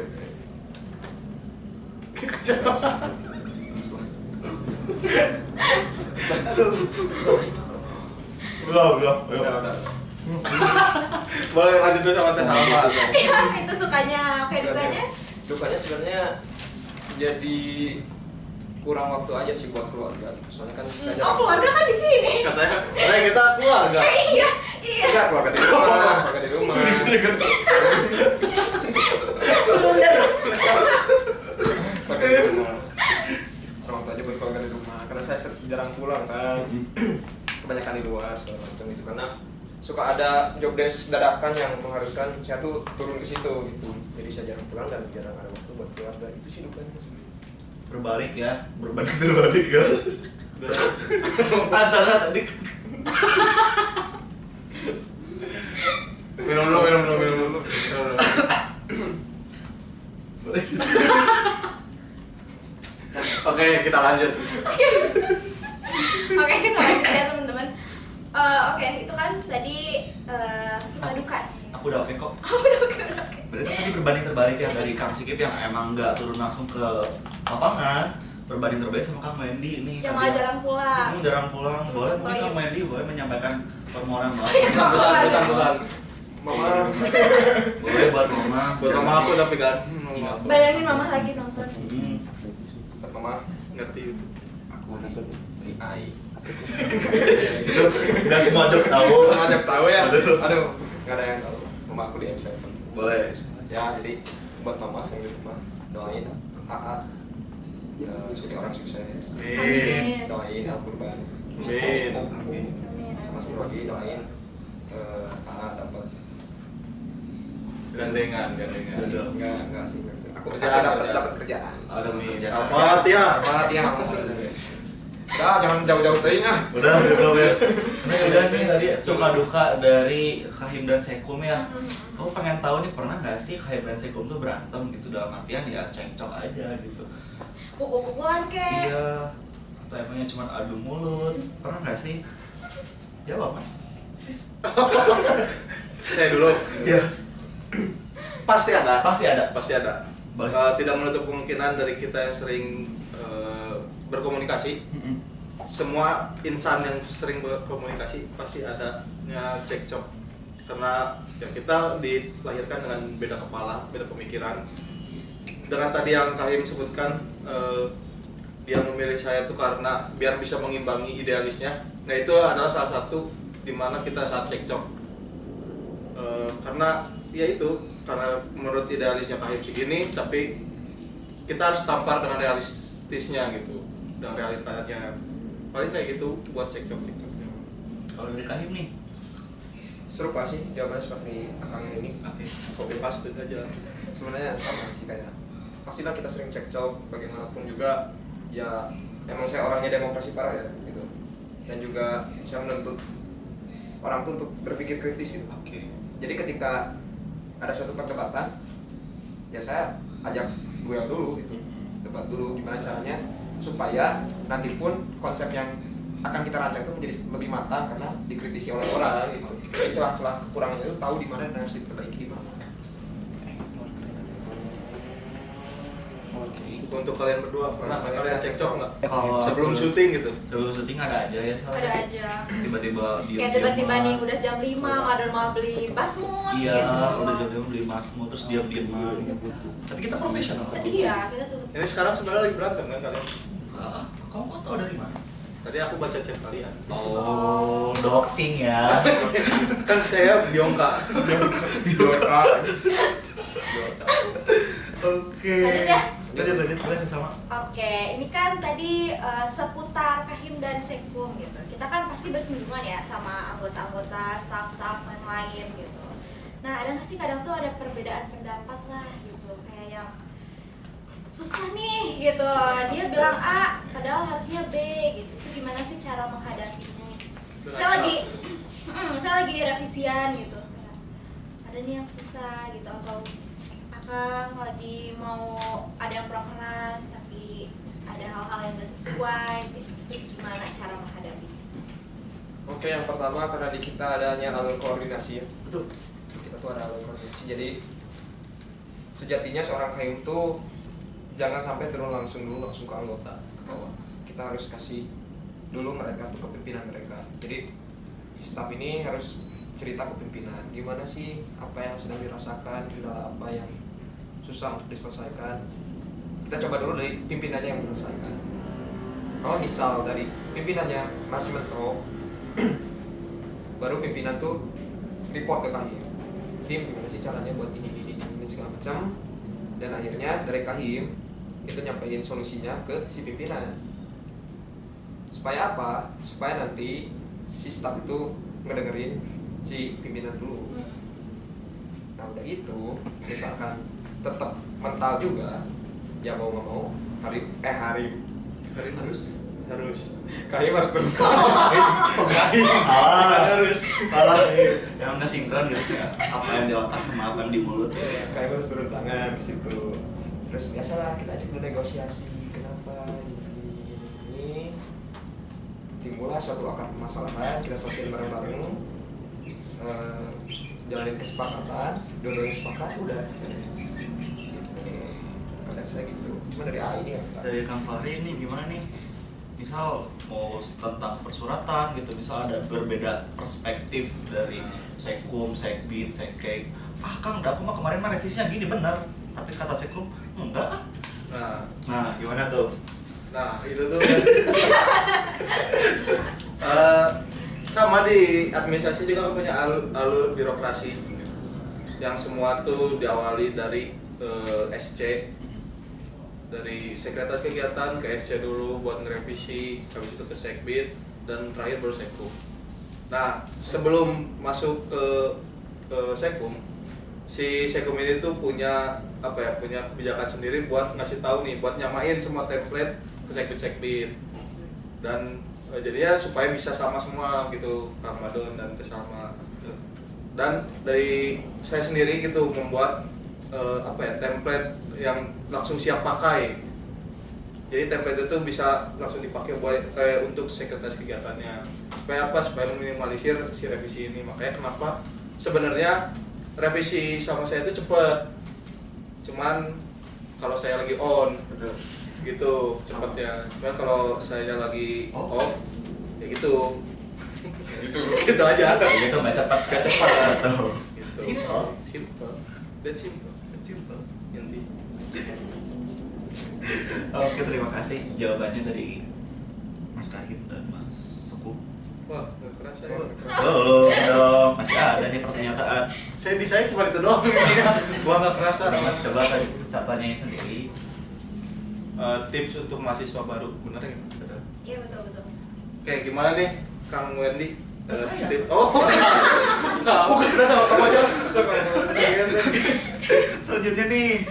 Belum. Udah. Boleh lanjut tuh sama tes alfa. Iya, itu sukanya, kayak dukanya. Dukanya sebenarnya jadi kurang waktu aja sih buat keluarga. Soalnya kan saya Oh, keluarga kan di sini. Katanya kita keluarga. Iya. Enggak, keluarga di rumah, keluarga di rumah. Blunder. Keluarga di rumah. Orang tua aja buat keluarga di rumah. Karena saya jarang pulang kan. Kebanyakan di luar segala macam itu karena suka ada job desk dadakan yang mengharuskan saya tuh turun ke situ gitu. Jadi saya jarang pulang dan jarang ada waktu buat keluarga. Itu sih dukanya sebenarnya. Berbalik ya. Antara tadi Minum dulu. Oke, kita lanjut. Oke, kita lanjut ya teman-teman. Oke, itu kan tadi suka duka. aku udah oke kok. Udah oke. Berarti kan tadi berbanding terbalik ya dari Kang Sikip yang emang nggak turun langsung ke lapangan, berbanding terbalik sama Kang Wendy ini. Yang malah jarang pulang. Jarang pulang. Boleh mungkin iya. Kang Wendy boleh menyampaikan permohonan maaf. Iya, Kang. Pesan. Mama, Boleh buat mama. Buat mama aku tapi kan. Iya. Bayangin mama lagi nonton. buat mama, Ngerti. aku di AI. Itu udah semua jokes tahu. Sama aja tahu ya. Aduh. Aduh, nggak ada yang tahu. Mama aku di M7. Boleh. Ya, jadi buat mama yang di rumah doain AA jadi orang sukses. Amin. Doain Al-Qurban. Amin. Sama satu lagi doain AA dapat Gandengan. enggak sih. Aku Kerjaan. dapat kerjaan. Ada kerjaan. Al-Fatihah. Al-Fatihah. Udah, jangan jauh-jauh teuing ah. Udah cukup ya. Nah, udah nih tadi suka duka dari Kahim dan Sekum ya. Aku pengen tahu nih pernah nggak sih Kahim dan Sekum tuh berantem gitu dalam artian ya cengcok aja gitu. Pukul-pukulan kek. Iya. Atau emangnya cuma adu mulut. Pernah nggak sih? Jawab mas. Saya dulu. Iya. Pasti ada. Pasti ada. Boleh. Tidak menutup kemungkinan dari kita yang sering berkomunikasi. Semua insan yang sering berkomunikasi pasti adanya cekcok karena ya kita dilahirkan dengan beda kepala, beda pemikiran. Dengan tadi yang Kahim sebutkan, dia memilih saya itu karena biar bisa mengimbangi idealisnya. Nah itu adalah salah satu dimana kita saat cekcok. Karena ya itu karena menurut idealisnya Kahim segini, tapi kita harus tampar dengan realistisnya gitu, dengan realitanya. Paling kayak gitu buat cekcoknya. Kalau dari Kahim nih. Serupa sih jawabannya seperti Akang ini. Oke. Copy paste aja. Sebenarnya sama sih kayak pastilah kita sering cekcok bagaimanapun juga ya emang saya orangnya demokrasi parah ya gitu dan juga saya menuntut orang tuh untuk berpikir kritis gitu. Oke. Jadi ketika ada suatu perdebatan ya saya ajak duel dulu gitu, debat dulu gimana caranya supaya nanti pun konsep yang akan kita rancang itu menjadi lebih matang karena dikritisi oleh orang gitu. Jadi celah-celah kekurangannya itu tahu di mana dan harus diperbaiki di mana. Oke. Untuk kalian berdua pernah kalian cekcok nggak? Kalau Sebelum aku- syuting gitu. Sebelum syuting ada aja ya. Soalnya. Ada aja. Tiba-tiba dia. Kayak tiba-tiba nih udah jam 5 madon mau beli basmut Iya, gitu. udah jam beli masmu terus diam-diaman gitu. Tapi kita profesional. Iya, kita tuh. Ini sekarang sebenarnya lagi berantem kan kalian? Kamu kok tahu dari mana? Tadi aku baca chat kalian. Oh, doxing ya. Kan saya Biongka. Oke. Lanjut ya? Lanjut kalian sama. Oke, ini kan tadi seputar Kahim dan Sekum gitu. Kita kan pasti bersinggungan ya sama anggota-anggota, staff-staff yang lain gitu. Nah, ada nggak sih kadang tuh ada perbedaan pendapat lah gitu, kayak yang susah nih gitu. Dia bilang A, padahal harusnya B gitu. Itu gimana sih cara menghadapinya? Saya lagi revisian gitu. Ada nih yang susah gitu atau Akang lagi mau ada yang prokeran tapi ada hal-hal yang gak sesuai gitu. Itu gimana cara menghadapinya? Oke, yang pertama karena di kita adanya alur koordinasi ya. Betul. Kita tuh ada alur koordinasi. Jadi sejatinya seorang Kahim tuh jangan sampai turun langsung ke anggota ke bawah. Kita harus kasih dulu mereka tuh kepemimpinan mereka. Jadi si staff ini harus cerita ke pimpinan gimana sih apa yang sedang dirasakan, kendala apa yang susah untuk diselesaikan. Kita coba dulu dari pimpinannya yang menyelesaikan. Kalau misal dari pimpinannya masih mentok, baru pimpinan tuh report ke Kahim. Kahim gimana sih caranya buat ini segala macam. Dan akhirnya dari Kahim itu nyampein solusinya ke si pimpinan. Supaya apa? Supaya nanti si staff itu ngedengerin si pimpinan dulu. Nah udah gitu, misalkan tetap mental juga, ya mau nggak mau Harim harus Kahim harus terus salah yang nggak sinkron gitu ya, apa yang di otak sama apa yang di mulut. Kahim harus turun tangan ke situ. Terus biasalah kita ajak dulu negosiasi, kenapa ini timbullah suatu akar permasalahan, kita selesaiin bareng-bareng. Jalanin kesepakatan, dua-duanya sepakat, udah beres. Kadang saya gitu, cuma dari A ini ya. Dari Kang Fahri ini gimana nih? Misal mau tentang persuratan gitu, misal ada berbeda perspektif dari Sekum, Sekbid, Sekek. Kang, aku mah kemarin mah revisinya gini bener, tapi kata Sekum enggak. Nah gimana tuh? Nah itu tuh sama di administrasi juga kan punya alur birokrasi yang semua tuh diawali dari SC, dari sekretaris kegiatan ke SC dulu buat ngerevisi, habis itu ke Sekbid, dan terakhir baru Sekum. Nah sebelum masuk ke Sekum, si Sekum ini tuh punya punya kebijakan sendiri buat ngasih tahu nih, buat nyamain semua template ke Sekbid, dan jadinya supaya bisa sama semua gitu, Kang Madon dan Teh Salma gitu. Dan dari saya sendiri gitu membuat template yang langsung siap pakai. Jadi template itu bisa langsung dipakai untuk sekretaris kegiatannya. Supaya apa? Supaya meminimalisir si revisi ini. Makanya kenapa sebenarnya revisi sama saya itu cepat. Cuman kalau saya lagi on, Betul. gitu cepatnya. Cuman kalau saya lagi off, ya gitu. Gitu aja. Gitu nggak cepat. Gak cepat. Betul. Gitu. Simple. That's simple. Inti. Oke, terima kasih jawabannya dari Mas Kahim dan Mas Sekum. Wah, gak kerasa ya. Belum dong, masih ada nih pertanyaan. Saya cuma itu doang. Gua nggak kerasa. Mas coba tadi tanyain sendiri. Tips untuk mahasiswa baru, bener ya? Betul. Iya betul. Oke, gimana nih Kang Wendy? Saya. Bukan udah sama kamu aja. Selanjutnya nih,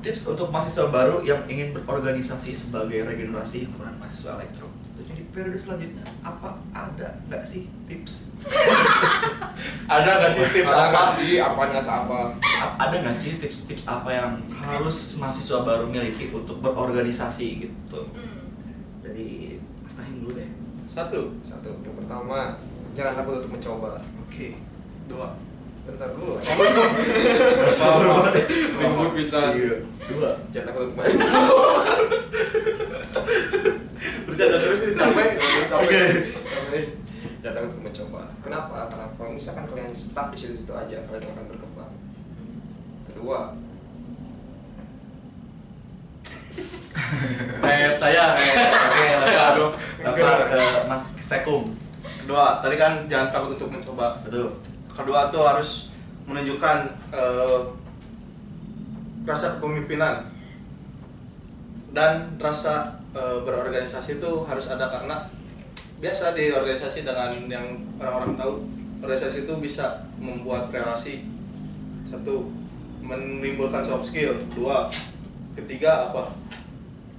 tips untuk mahasiswa baru yang ingin berorganisasi sebagai regenerasi himpunan mahasiswa elektro. Tentunya di periode selanjutnya, apa ada nggak sih tips? Ada nggak sih tips Ada apa? nggak sih apanya apa? Ada nggak sih tips-tips apa yang harus mahasiswa baru miliki untuk berorganisasi gitu? Dari Mas Kahim dulu deh. Satu. Yang pertama, jangan takut untuk mencoba. Oke. 2. Bentar dulu. Ribut bisa. Iya. 2. Jangan takut untuk mencoba. Bercanda terus ini capek. Oke. Jangan takut untuk mencoba. Kenapa? Karena kalau misalkan kalian stuck di situ-situ aja, kalian akan berkembang. Kedua, Saya. Oke, Aduh. Bapak ke Mas Sekum. Kedua, tadi kan jangan takut untuk mencoba. Betul. Kedua tuh harus menunjukkan rasa kepemimpinan dan rasa berorganisasi itu harus ada, karena biasa di organisasi dengan yang orang-orang tahu, organisasi itu bisa membuat relasi. 1, menimbulkan soft skill. 2, ketiga apa?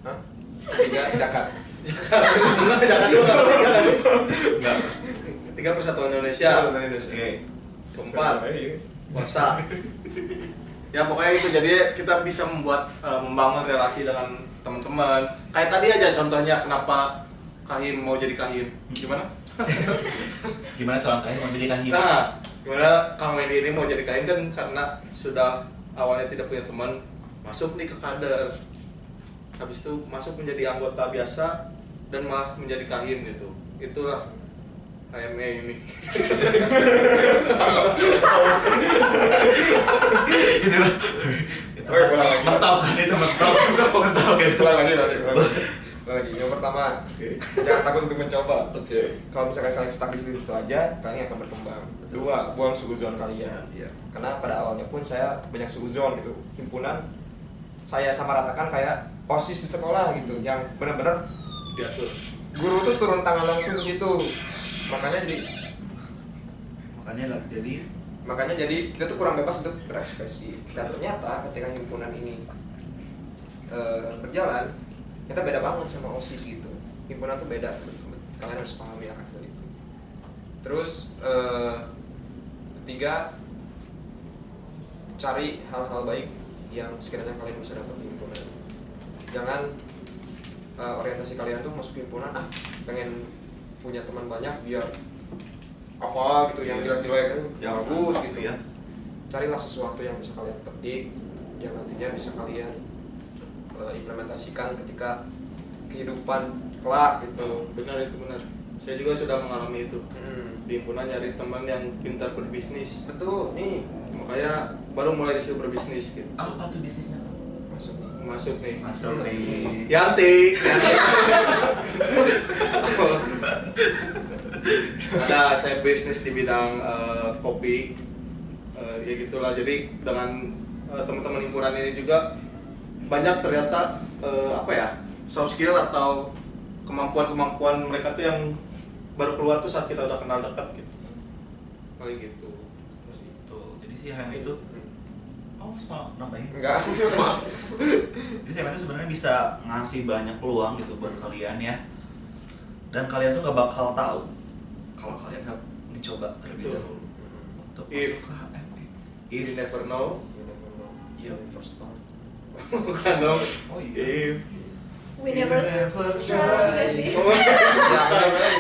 hah? 3 zakat. Jangan dulu, ketiga nggak sih? Enggak. Ketiga Persatuan Indonesia. Oke. Keempat, puasa. Ya pokoknya itu, jadi kita bisa membangun relasi dengan teman-teman. Kayak tadi aja contohnya kenapa Kahim mau jadi Kahim. Gimana? Gimana soal Kahim mau jadi Kahim? Nah, gimana Kang Wendy ini mau jadi Kahim kan karena sudah awalnya tidak punya teman, masuk nih ke kader. Habis itu masuk menjadi anggota biasa dan malah menjadi Kahim gitu. Itulah HME ini. Gitu lah. Oke, pulang lagi. Mantap kan itu mantap. Mantap kan. Ulang lagi nanti. Lagi. Yang pertama, jangan takut untuk mencoba. Oke. Kalau misalkan kalian stuck di situ aja, kalian akan berkembang. Dua, buang suzon kalian. Iya. Karena pada awalnya pun saya banyak suzon gitu. Himpunan saya sama ratakan kayak OSIS di sekolah gitu, yang benar-benar Diatur. guru tuh turun tangan langsung ke situ. Makanya jadi kita tuh kurang bebas untuk berekspresi. Dan ternyata ketika himpunan ini berjalan, kita beda banget sama OSIS gitu. Himpunan tuh beda, kalian harus pahami akan hal itu. Terus ketiga, cari hal-hal baik yang sekiranya kalian bisa dapat di himpunan. Jangan orientasi kalian tuh masuk himpunan pengen punya teman banyak biar apa gitu yang jelek-jelek kan Ya, bagus mantap, gitu ya. Carilah sesuatu yang bisa kalian petik, yang nantinya bisa kalian implementasikan ketika kehidupan kelak gitu. Benar itu benar. Saya juga sudah mengalami itu. Hmm. Di himpunan nyari teman yang pintar berbisnis. Betul nih, Makanya baru mulai disuruh berbisnis gitu. Apa tuh bisnisnya? masuk Masuk nih. Masuk nih. Yanti. Ada saya bisnis di bidang kopi. Ya gitulah. Jadi dengan teman-teman himpunan ini juga banyak ternyata soft skill atau kemampuan mereka tuh yang baru keluar tuh saat kita udah kenal dekat gitu. Paling gitu. Terus itu. Jadi si HM itu Mas mau nambahin? enggak. Jadi saya itu sebenarnya bisa ngasih banyak peluang gitu buat kalian ya. Dan kalian tuh gak bakal tahu kalau kalian gak dicoba terlebih Betul. dahulu. Untuk If. masuk ke HME. You never know. Iya. First time. Bukan dong. Oh iya. If. We never try juga sih. Ya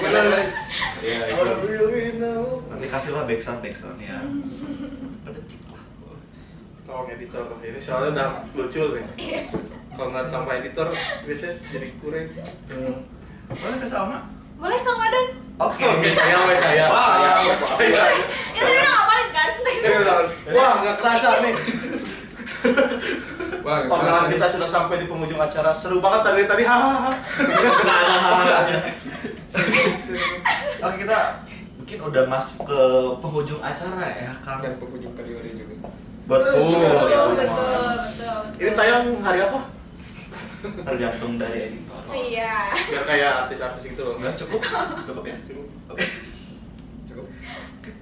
benar. Iya, How itu. will we know? Nanti kasihlah backsound ya. Berdetik lah. Tolong editor. Ini soalnya udah lucu nih. Kalau nggak tambah editor, biasanya jadi kurang. Boleh kita sama? Boleh Kang Madan? Oke. Saya. Wah, Saya. Ya tadi udah ngapalin kan? Wah, nggak kerasa nih. Wah, Obrolan kita sudah sampai di penghujung acara. Seru banget tadi. Hahaha. Oke, kita mungkin udah masuk ke penghujung acara ya, Kang. kan penghujung periode juga. Betul. Ini tayang hari apa? Tergantung dari editor. Iya. Biar kayak artis-artis gitu loh. Udah cukup? Cukup ya? Cukup. Oke. Cukup.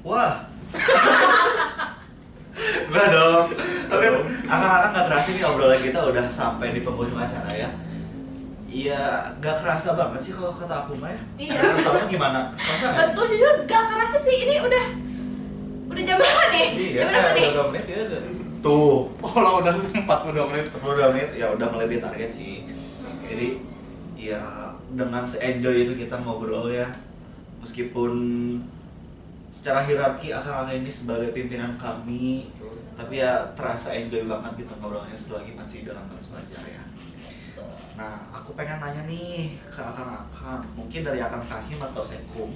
Wah. Enggak dong. Oke, akan nggak kerasa nih obrolan kita udah sampai di penghujung acara ya. Iya, nggak kerasa banget sih kalau kata aku mah ya. Iya. Kamu gimana? Kerasa nggak? Betul jujur gak kerasa sih ini udah jam berapa nih? Iya, Jam berapa nih? 22 menit ya. Tuh, Oh, lah udah 42 menit. 22 menit ya udah melebihi target sih. Jadi ya dengan se-enjoy itu kita ngobrol ya. Meskipun secara hierarki akan ini sebagai pimpinan kami, tapi ya terasa enjoy banget gitu ngobrolnya selagi masih dalam batas wajar ya. Nah, aku pengen nanya nih ke Akang-Akang, mungkin dari Akang Kahim atau Sekum,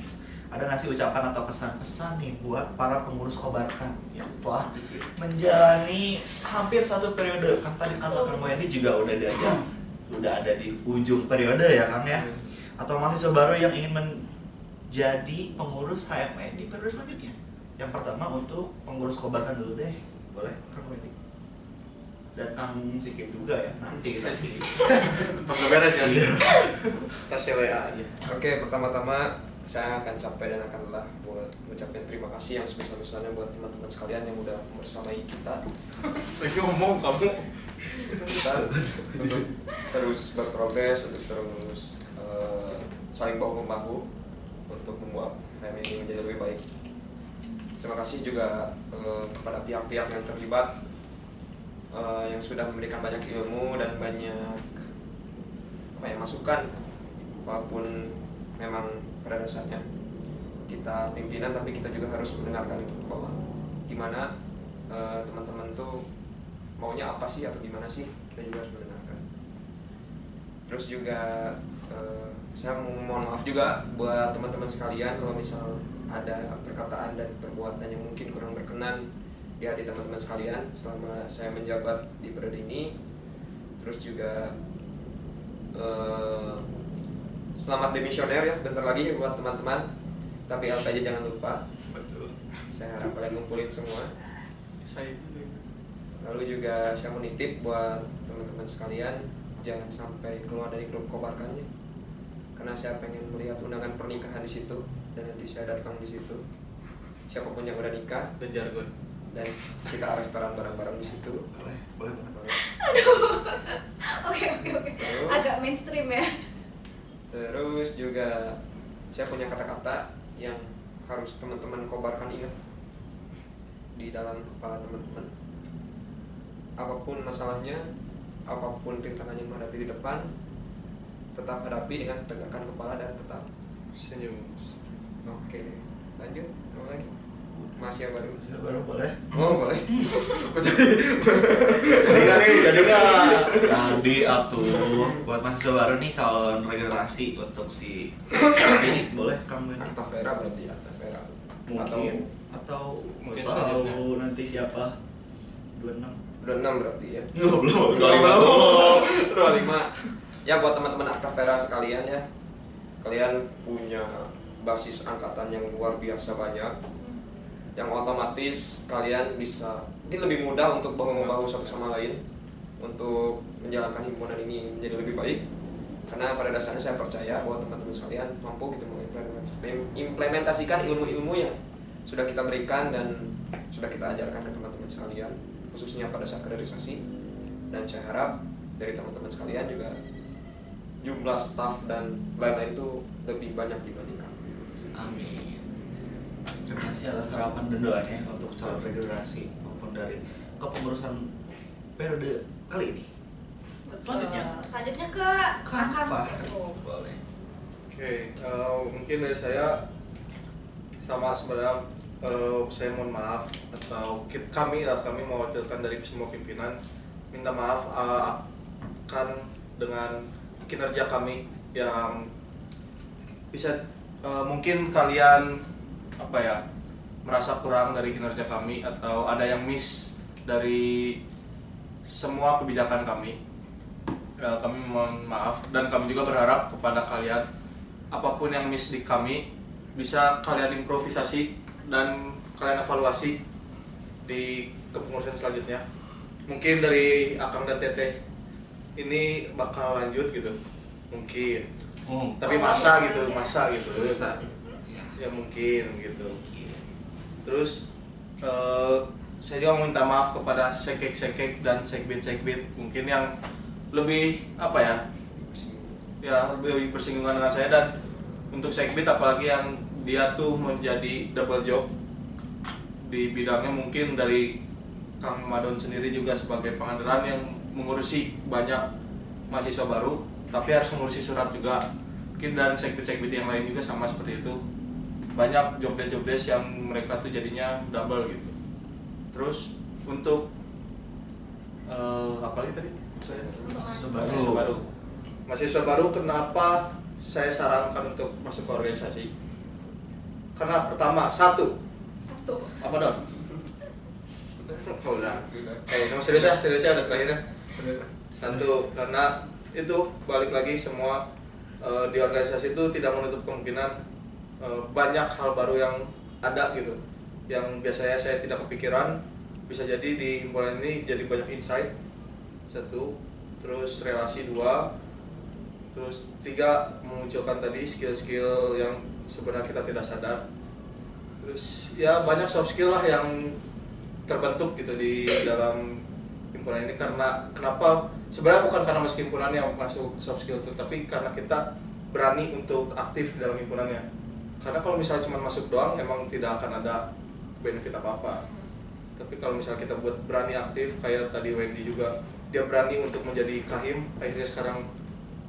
ada nggak sih ucapan atau pesan-pesan nih buat para pengurus Kobarkan yang setelah menjalani hampir satu periode? Kan tadi kata Kang Wendy juga udah ada di ujung periode ya Kang ya, atau mahasiswa baru yang ingin menjadi pengurus HME di periode selanjutnya. Yang pertama untuk pengurus Kobarkan dulu deh, boleh Kang Wendy? Dan Kang Sikip juga ya, nanti kita sih. Pas udah beres kan? Kita selea aja. Oke, pertama-tama saya akan capek dan akan lelah buat mengucapkan terima kasih yang sebesar-besarnya buat teman-teman sekalian yang udah bersamai kita. Lagi ngomong kamu. Kita untuk terus berprogres, untuk terus saling bahu-membahu untuk membuat HME ini menjadi lebih baik. Terima kasih juga kepada pihak-pihak yang terlibat yang sudah memberikan banyak ilmu dan banyak masukan, walaupun memang pada dasarnya kita pimpinan tapi kita juga harus mendengarkan itu ke bawah, gimana teman-teman tuh maunya apa sih atau gimana sih, kita juga harus mendengarkan. Terus juga saya mohon maaf juga buat teman-teman sekalian kalau misal ada perkataan dan perbuatan yang mungkin kurang berkenan di hati teman-teman sekalian selama saya menjabat di periode ini. Terus juga selamat demisioner ya, bentar lagi buat teman-teman. Tapi LP aja jangan lupa. Betul. Saya harap kalian ngumpulin semua. Saya itu. Lalu juga saya mau nitip buat teman-teman sekalian, jangan sampai keluar dari grup kobarkannya. Karena saya pengen melihat undangan pernikahan di situ dan nanti saya datang di situ. Siapapun yang udah nikah Dan jargon. dan kita restoran bareng-bareng di situ. Boleh banget. Oke. Terus? Agak mainstream ya. Terus juga saya punya kata-kata yang harus teman-teman kobarkan ingat di dalam kepala teman-teman. Apapun masalahnya, apapun rintangan yang menghadapi di depan, tetap hadapi dengan tegakkan kepala dan tetap Senyum. oke. Lanjut, apa lagi? Masih yang baru? Baru boleh. Oh boleh. Jadi kan. Jadi atuh buat mahasiswa baru nih calon regenerasi untuk si ini boleh kamu ini Akta Vera berarti ya, Akta Vera. atau Mungkin tahu selanjutnya. nanti siapa 26 Udah 6 berarti ya. belum 25. Ya buat teman-teman Akta Vera sekalian ya, kalian punya basis angkatan yang luar biasa banyak, yang otomatis kalian bisa mungkin lebih mudah untuk bahu-membahu satu sama lain untuk menjalankan himpunan ini menjadi lebih baik. Karena pada dasarnya saya percaya bahwa teman-teman sekalian mampu gitu mengimplementasikan ilmu-ilmu yang sudah kita berikan dan sudah kita ajarkan ke teman-teman sekalian, khususnya pada saat kaderisasi. Dan saya harap dari teman-teman sekalian juga jumlah staf dan lain-lain itu lebih banyak dibanding kami. amin. Terima kasih atas harapan dan doanya untuk calon regenerasi maupun dari kepengurusan periode kali ini. Selanjutnya ke Akang Seto. Boleh. Oke, mungkin dari saya sama sebenarnya saya mohon maaf atau kami mewakilkan dari semua pimpinan minta maaf akan dengan kinerja kami yang bisa mungkin kalian merasa kurang dari kinerja kami atau ada yang miss dari semua kebijakan kami. Kami mohon maaf dan kami juga berharap kepada kalian apapun yang miss di kami bisa kalian improvisasi dan kalian evaluasi di kepengurusan selanjutnya. Mungkin dari Akang dan Teteh ini bakal lanjut gitu, mungkin. Tapi masa gitu. Ya mungkin gitu. Terus saya juga minta maaf kepada sekek-sekek dan sekbit-sekbit mungkin yang lebih lebih bersinggungan dengan saya. Dan untuk sekbit apalagi yang dia tuh menjadi double job di bidangnya, mungkin dari Kang Madon sendiri juga sebagai pangandaran yang mengurusi banyak mahasiswa baru tapi harus mengurusi surat juga, mungkin dan sekbit-sekbit yang lain juga sama seperti itu, banyak jobdesk yang mereka tuh jadinya double gitu. Terus untuk apa lagi tadi? Mahasiswa baru kenapa saya sarankan untuk masuk ke organisasi? Karena pertama, satu apa dong? Udah. Serius ya udah terakhir ya. Satu, karena itu balik lagi semua di organisasi itu tidak menutup kemungkinan banyak hal baru yang ada gitu, yang biasanya saya tidak kepikiran bisa jadi di himpunan ini jadi banyak insight. Satu, terus relasi. Dua, terus tiga, memunculkan tadi skill-skill yang sebenarnya kita tidak sadar. Terus ya banyak soft skill lah yang terbentuk gitu di dalam himpunan ini. Karena kenapa? Sebenarnya bukan karena masuk himpunannya masuk soft skill itu, tapi karena kita berani untuk aktif dalam himpunannya. Karena kalau misalnya cuma masuk doang emang tidak akan ada benefit apa-apa. Tapi kalau misalnya kita buat berani aktif, kayak tadi Wendy juga, dia berani untuk menjadi kahim, akhirnya sekarang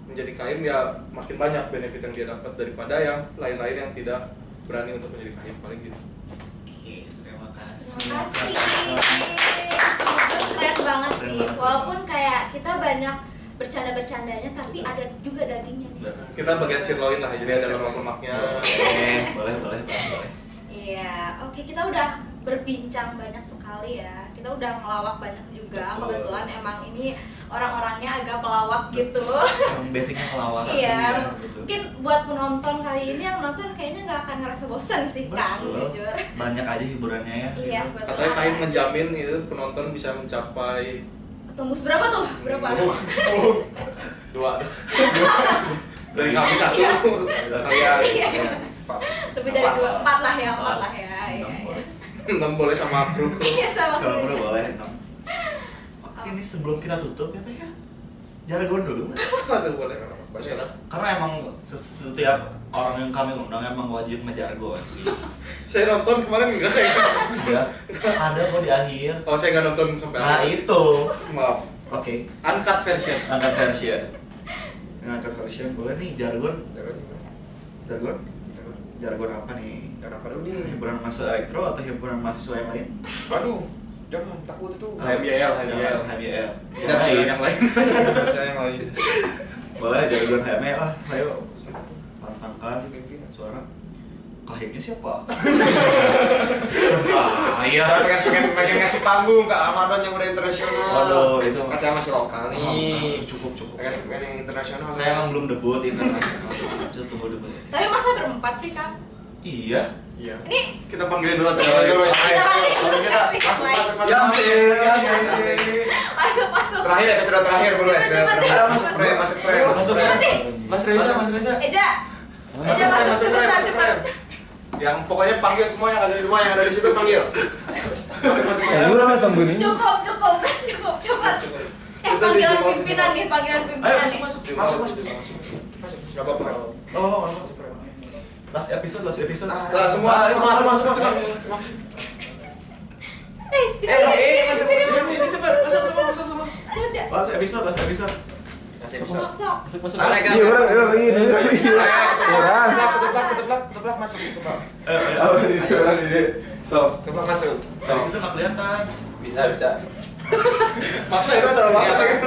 menjadi kahim, ya makin banyak benefit yang dia dapat daripada yang lain-lain yang tidak berani untuk menjadi kahim, paling gitu. Oke, terima kasih. Terima kasih. Keren banget sih. Walaupun kayak kita banyak bercanda-bercandanya tapi ada juga dagingnya nih. Kita bagian sirloin lah, jadi ada lemak-lemaknya. boleh. Iya, oke, kita udah berbincang banyak sekali ya. Kita udah ngelawak banyak juga. Betul. Kebetulan emang ini orang-orangnya agak pelawak gitu. Yang basicnya pelawak. Iya, gitu. mungkin buat penonton kali ini yang nonton kayaknya nggak akan ngerasa bosan sih, Kang, Betul. jujur. Banyak aja hiburannya ya. Iya, gitu. betul. Katanya Kain Ada menjamin itu penonton bisa mencapai tembus berapa tuh? Berapa? dua dari kami satu Iya. kalian Iya. Lebih dari empat lah ya. Iya. 6 boleh sama kru. Iya sama. Kalau kru. perlu boleh. Oke, ini sebelum kita tutup ya teh ya. Jargon dulu. Aduh, boleh bahasa lah. Karena emang setiap orang yang kami undang emang wajib ngejargon sih. Saya nonton kemarin enggak ya? Ya, ada kok di akhir. Oh, saya nggak nonton sampai Nah akhir. itu. Maaf. Oke. Uncut version. Angkat version. Angkat version boleh nih jargon. Jargon apa nih? Kenapa dulu nih? Hiburan mahasiswa elektro atau hiburan mahasiswa yang lain? Aduh, jangan takut itu. HBL. HBL. Tidak sih yang lain. Saya yang lain. Boleh jargon HML lah. Ayo pantangkan suara. Kahimnya siapa? Saya. pengen ngasih panggung ke Ramadan yang udah internasional. Waduh, itu. Kan saya masih lokal nih. Cukup. Pengen yang internasional. Saya emang belum debut internasional. Tunggu debut. Tapi masa berempat sih, Kang? Iya. Iya. Ini Kita panggilin dulu Kita panggil dulu ya. kita panggil Baru kita masuk. Masuk. Terakhir episode terakhir bro ya. Ada masuk frame. Mas Reza. Eja masuk sebentar cepat. Yang pokoknya panggil semua yang ada Semua yang ada di situ panggil. Masuk. Cukup cepat. Panggilan pimpinan nih, panggilan pimpinan nih. Masuk. Enggak apa-apa. Oh, last episode. Nah, semua. Masuk. Masuk. Cepat, masuk semua. Cepet ya. Last episode. Sok. Masuk. Ada kan? Ketebak masuk. Ketebak masuk. Dari situ nggak kelihatan. Bisa. Maksa itu terlalu banget.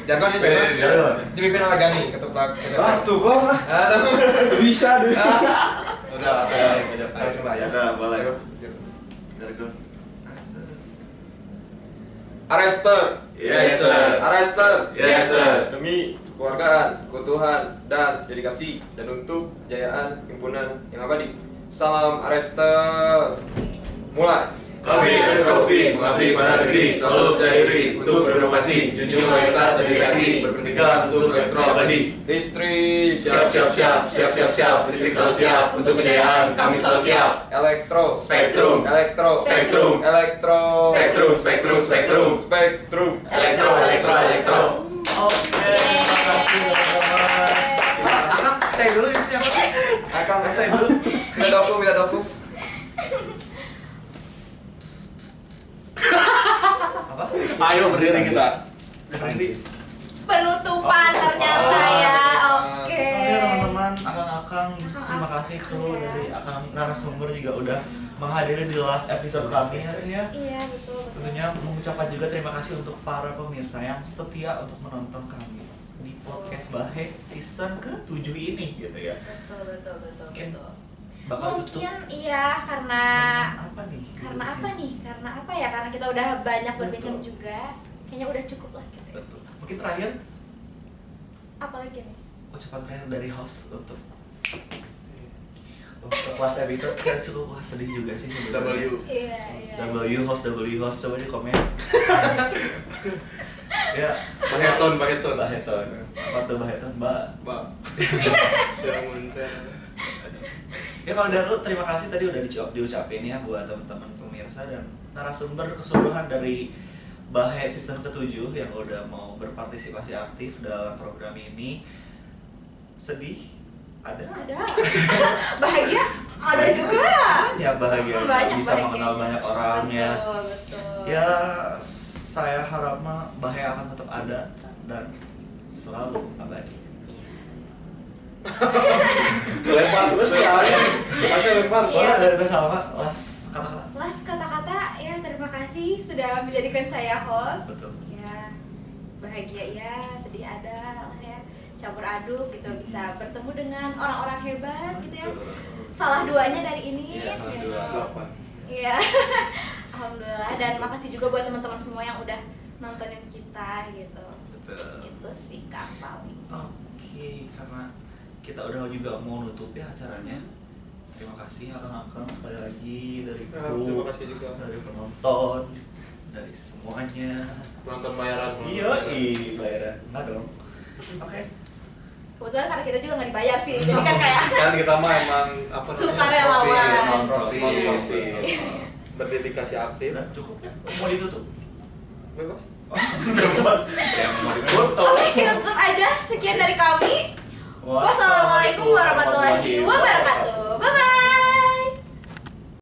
Jargon. Dipimpin oleh Gani. Ketebak. Tuh gua. Bisa deh. Udah, Langsung lah ya. Udah, boleh. Jargon. Arrested. Yes, sir. Arrested. Yes, sir. Demi keluargaan, keutuhan, dan dedikasi dan untuk kejayaan himpunan yang abadi. Salam Arrested. Mulai. Kami Elektrobi mengabdi pada negeri, selalu percaya diri untuk berinovasi, junjung loyalitas dan dedikasi, berpendidikan untuk elektro abadi. Distrik. Siap. Listrik selalu siap untuk kejayaan. Kami selalu siap. Elektro. Spektrum. Elektro. Spektrum. Elektro. Spektrum. Spektrum. Elektro. Oke, terima kasih teman-teman. Akan stay dulu di sini apa? Akan stay dulu. Minta doku. Apa? Ayo berdiri kita. Penutupan ternyata ya. Oke. Oke teman-teman, akang terima kasih tuh dari akang narasumber juga udah menghadiri di last episode kami hari ini ya. Iya, betul. Tentunya mengucapkan juga terima kasih untuk para pemirsa yang setia untuk menonton kami di podcast Bahe season ke-7 ini gitu ya. Betul. Mungkin bakal tutup. Mungkin iya karena Apa nih? karena apa ya? Karena kita udah banyak berbincang Betul. juga. Kayaknya udah cukup lah gitu. Ya. Betul. Mungkin terakhir Apalagi nih? ucapan terakhir dari host untuk last episode kan cukup sedih juga sih sebenarnya. Iya. host coba di komen. Ya, Baheton. apa tuh Baheton, Mbak? Semunten. Ya kalau dari lu terima kasih tadi udah diucapin ya buat teman-teman pemirsa dan narasumber keseluruhan dari Bahe sistem ke-7 yang udah mau berpartisipasi aktif dalam program ini. Sedih? Ada? Bahagia? Ada juga. Ya bahagia Banyak bisa bahagianya. mengenal banyak orang ya. Betul. Ya saya harap mah Bahe akan tetap ada dan selalu abadi. Lempar terus ya. Masih lempar. Iya. Boleh dari Salma last kata-kata. Last kata-kata ya terima kasih sudah menjadikan saya host. Betul. Ya. bahagia ya, sedih ada lah ya, campur aduk gitu, bisa bertemu dengan orang-orang hebat gitu ya. Salah duanya dari ini. Iya, salah dua. Iya. Alhamdulillah, dan makasih juga buat teman-teman semua yang udah nontonin kita gitu. Betul. Gitu sih Kak paling. Oke, karena kita udah juga mau nutup ya acaranya. Terima kasih akang-akang sekali lagi dari kru, terima kasih juga dari penonton, dari semuanya. penonton bayaran. Iya, bayaran. Enggak dong. Oke. Kebetulan karena kita juga nggak dibayar sih, jadi kan kayak Kan kita mah emang apa namanya? Sukarelawan. Non-profit. Berdedikasi aktif. Udah cukup ya? Mau ditutup? Bebas. Bebas. Yang mau ditutup. Oke, kita tutup aja. Sekian dari kami. Wassalamualaikum warahmatullahi wabarakatuh.